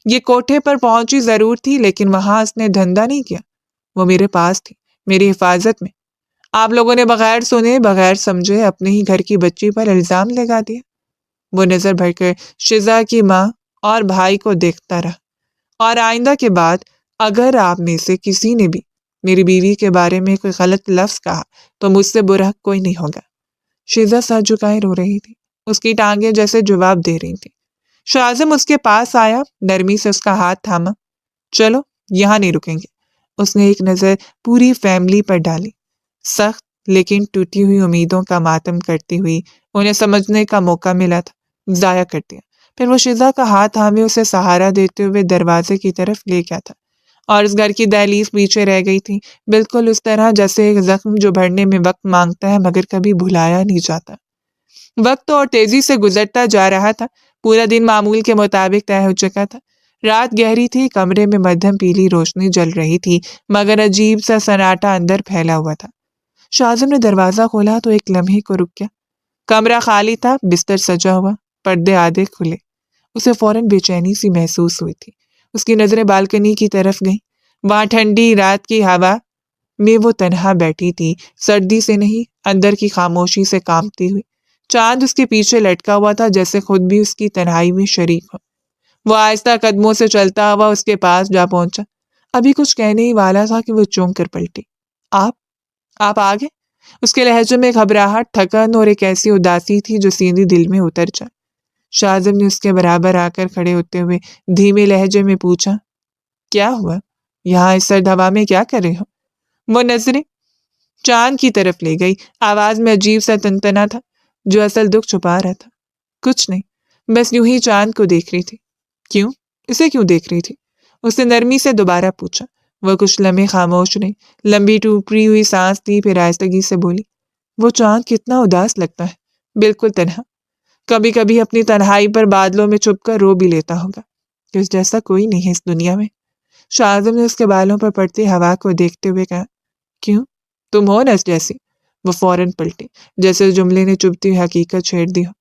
یہ کوٹھے پر پہنچی ضرور تھی، لیکن وہاں اس نے دھندا نہیں کیا، وہ میرے پاس تھی، میری حفاظت میں۔ آپ لوگوں نے بغیر سنے بغیر سمجھے اپنے ہی گھر کی بچی پر الزام لگا دیا۔ وہ نظر بھر کر شیزا کی ماں اور بھائی کو دیکھتا رہا، اور آئندہ کے بعد اگر آپ میں سے کسی نے بھی میری بیوی کے بارے میں کوئی غلط لفظ کہا تو مجھ سے برا کوئی نہیں ہوگا۔ شیزا سر جھکائے رو رہی تھی، اس کی ٹانگیں جیسے جواب دے رہی تھی۔ شاہزم اس کے پاس آیا، نرمی سے اس کا ہاتھ تھاما۔ چلو، یہاں نہیں رکیں گے، اس نے ایک نظر پوری فیملی پر ڈالی، سخت لیکن ٹوٹی ہوئی امیدوں کا ماتم کرتی ہوئی۔ انہیں سمجھنے کا موقع ملا تھا، ضائع کر دیا۔ پھر وہ شزا کا ہاتھ تھامے اسے سہارا دیتے ہوئے دروازے کی طرف لے گیا تھا، اور اس گھر کی دہلیز پیچھے رہ گئی تھی، بالکل اس طرح جیسے ایک زخم جو بھرنے میں وقت مانگتا ہے مگر کبھی بھلایا نہیں جاتا۔ وقت اور تیزی سے گزرتا جا رہا تھا، پورا دن معمول کے مطابق طے ہو چکا تھا۔ رات گہری تھی، کمرے میں مدھم پیلی روشنی جل رہی تھی، مگر عجیب سا سناٹا اندر پھیلا ہوا تھا۔ شاہزم نے دروازہ کھولا تو ایک لمحے کو رک گیا۔ کمرہ خالی تھا، بستر سجا ہوا، پردے آدھے کھلے۔ اسے فوراً بے چینی سی محسوس ہوئی تھی۔ اس کی نظریں بالکنی کی طرف گئیں۔ وہاں ٹھنڈی رات کی ہوا میں وہ تنہا بیٹھی تھی، سردی سے نہیں، اندر کی خاموشی سے کانپتی ہوئی۔ چاند اس کے پیچھے لٹکا ہوا تھا، جیسے خود بھی اس کی تنہائی میں شریک ہو۔ وہ آہستہ قدموں سے چلتا ہوا اس کے پاس جا پہنچا۔ ابھی کچھ کہنے ہی والا تھا کہ وہ چونک کر پلٹی۔ آپ آ گئے؟ اس کے لہجے میں گھبراہٹ، تھکن اور ایک ایسی اداسی تھی جو سیدھی دل میں اتر جائے۔ شاہزم نے اس کے برابر آ کر کھڑے ہوتے ہوئے دھیمے لہجے میں پوچھا، کیا ہوا؟ یہاں اس سرد ہوا میں کیا کر رہے ہو؟ وہ نظریں چاند کی طرف لے گئی، آواز میں عجیب سا تنتنا تھا جو اصل دکھ چھپا رہا تھا۔ کچھ نہیں، بس یوں ہی چاند کو دیکھ رہی تھی۔ کیوں؟ اسے کیوں دیکھ رہی تھی؟ اس نے نرمی سے دوبارہ پوچھا۔ وہ کچھ لمحے خاموش رہی، لمبی ٹوکری ہوئی سانس لی، پھر آہستگی سے بولی، وہ چاند کتنا اداس لگتا ہے، بالکل تنہا۔ کبھی کبھی اپنی تنہائی پر بادلوں میں چھپ کر رو بھی لیتا ہوگا کہ اس جیسا کوئی نہیں ہے اس دنیا میں۔ شاہزم نے اس کے بالوں پر پڑتی ہوا کو دیکھتے ہوئے کہا، کیوں؟ تم ہو نا اس جیسی؟ وہ فوراً پلٹی، جیسے جملے نے چبھتی ہوئی حقیقت چھیڑ دی ہو۔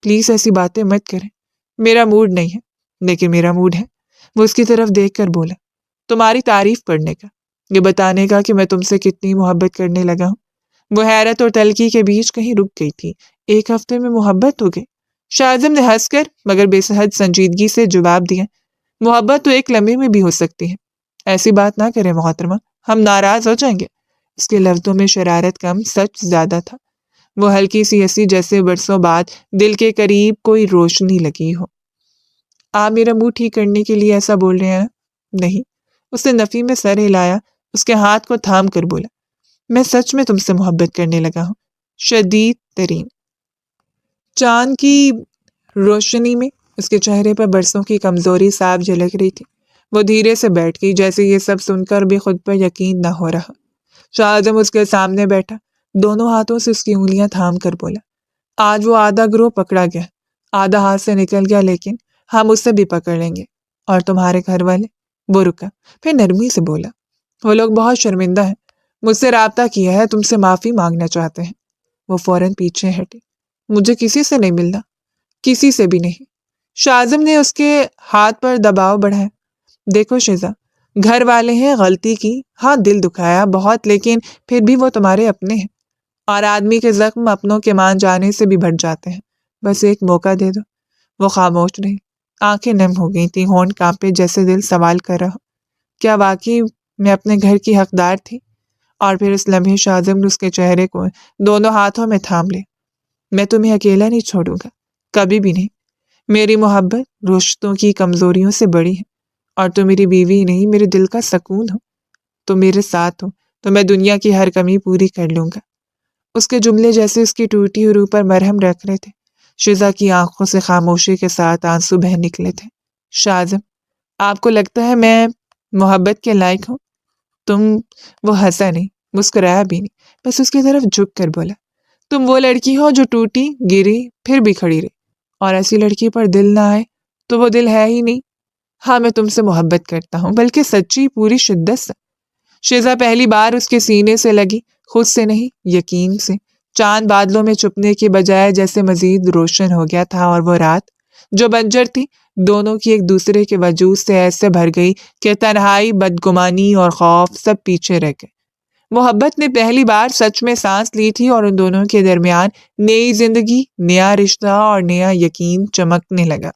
پلیز ایسی باتیں مت کریں، میرا موڈ نہیں ہے۔ لیکن میرا موڈ ہے، وہ اس کی طرف دیکھ کر بولا، تمہاری تعریف کرنے کا، یہ بتانے کا کہ میں تم سے کتنی محبت کرنے لگا ہوں۔ وہ حیرت اور تلخی کے بیچ کہیں رک گئی تھی۔ 1 ہفتے میں محبت ہو گئی؟ شاہزم نے ہنس کر مگر بے حد سنجیدگی سے جواب دیا، محبت تو 1 لمحے میں بھی ہو سکتی ہے۔ ایسی بات نہ کریں محترمہ، ہم ناراض ہو جائیں گے۔ اس کے لفظوں میں شرارت کم، سچ زیادہ تھا۔ وہ ہلکی سی ہنسی، جیسے برسوں بعد دل کے قریب کوئی روشنی لگی ہو۔ آپ میرا موڈ ٹھیک کرنے کے لیے ایسا بول رہے ہیں؟ نہیں۔ اس نے نفی میں سر ہلایا، اس کے ہاتھ کو تھام کر بولا، میں سچ میں تم سے محبت کرنے لگا ہوں، شدید ترین۔ چاند کی روشنی میں اس کے چہرے پر برسوں کی کمزوری صاف جھلک رہی تھی۔ وہ دھیرے سے بیٹھ گئی، جیسے یہ سب سن کر بھی خود پر یقین نہ ہو رہا۔ شاہزم اس کے سامنے بیٹھا، دونوں ہاتھوں سے اس کی انگلیاں تھام کر بولا، آج وہ آدھا گروہ پکڑا گیا، آدھا ہاتھ سے نکل گیا، لیکن ہم اسے بھی پکڑ لیں گے۔ اور تمہارے گھر والے؟ وہ رکا، پھر نرمی سے بولا، وہ لوگ بہت شرمندہ ہیں، مجھ سے رابطہ کیا ہے، تم سے معافی مانگنا چاہتے ہیں۔ وہ فوراً پیچھے ہٹی، مجھے کسی سے نہیں ملنا، کسی سے بھی نہیں۔ شاہزم نے اس کے ہاتھ پر دباؤ بڑھایا، دیکھو شیزا، گھر والے ہیں، غلطی کی، ہاں دل دکھایا بہت، لیکن پھر بھی وہ تمہارے اپنے ہیں، اور آدمی کے زخم اپنوں کے مان جانے سے بھی بڑھ جاتے ہیں، بس ایک موقع دے دو۔ وہ خاموش رہی، آنکھیں نم ہو گئی تھیں، ہونٹ کانپے، جیسے دل سوال کر رہا، کیا واقعی میں اپنے گھر کی حقدار تھی؟ اور پھر اس لمحے شاہزم نے اس کے چہرے کو دونوں ہاتھوں میں تھام لے، میں تمہیں اکیلا نہیں چھوڑوں گا، کبھی بھی نہیں۔ میری محبت رشتوں کی کمزوریوں سے بڑی ہے، اور تو میری بیوی نہیں، میرے دل کا سکون ہو، تو میرے ساتھ ہو تو میں دنیا کی ہر کمی پوری کر لوں گا۔ اس کے جملے جیسے اس کی ٹوٹی ہوئی روح پر مرہم رکھ رہے تھے۔ شیزا کی آنکھوں سے خاموشی کے ساتھ آنسو بہہ نکلے تھے۔ شاہزم، آپ کو لگتا ہے میں محبت کے لائق ہوں؟ وہ ہنسا نہیں، مسکرایا بھی نہیں، بس اس کی طرف جھک کر بولا، تم وہ لڑکی ہو جو ٹوٹی، گری، پھر بھی کھڑی رہی، اور ایسی لڑکی پر دل نہ آئے تو وہ دل ہے ہی نہیں۔ ہاں میں تم سے محبت کرتا ہوں، بلکہ سچی، پوری شدت سے۔ شیزا پہلی بار اس کے سینے سے لگی، خود سے نہیں، یقین سے۔ چاند بادلوں میں چھپنے کی بجائے جیسے مزید روشن ہو گیا تھا، اور وہ رات جو بنجر تھی دونوں کی ایک دوسرے کے وجود سے ایسے بھر گئی کہ تنہائی، بدگمانی اور خوف سب پیچھے رہ گئے۔ محبت نے پہلی بار سچ میں سانس لی تھی، اور ان دونوں کے درمیان نئی زندگی، نیا رشتہ اور نیا یقین چمکنے لگا۔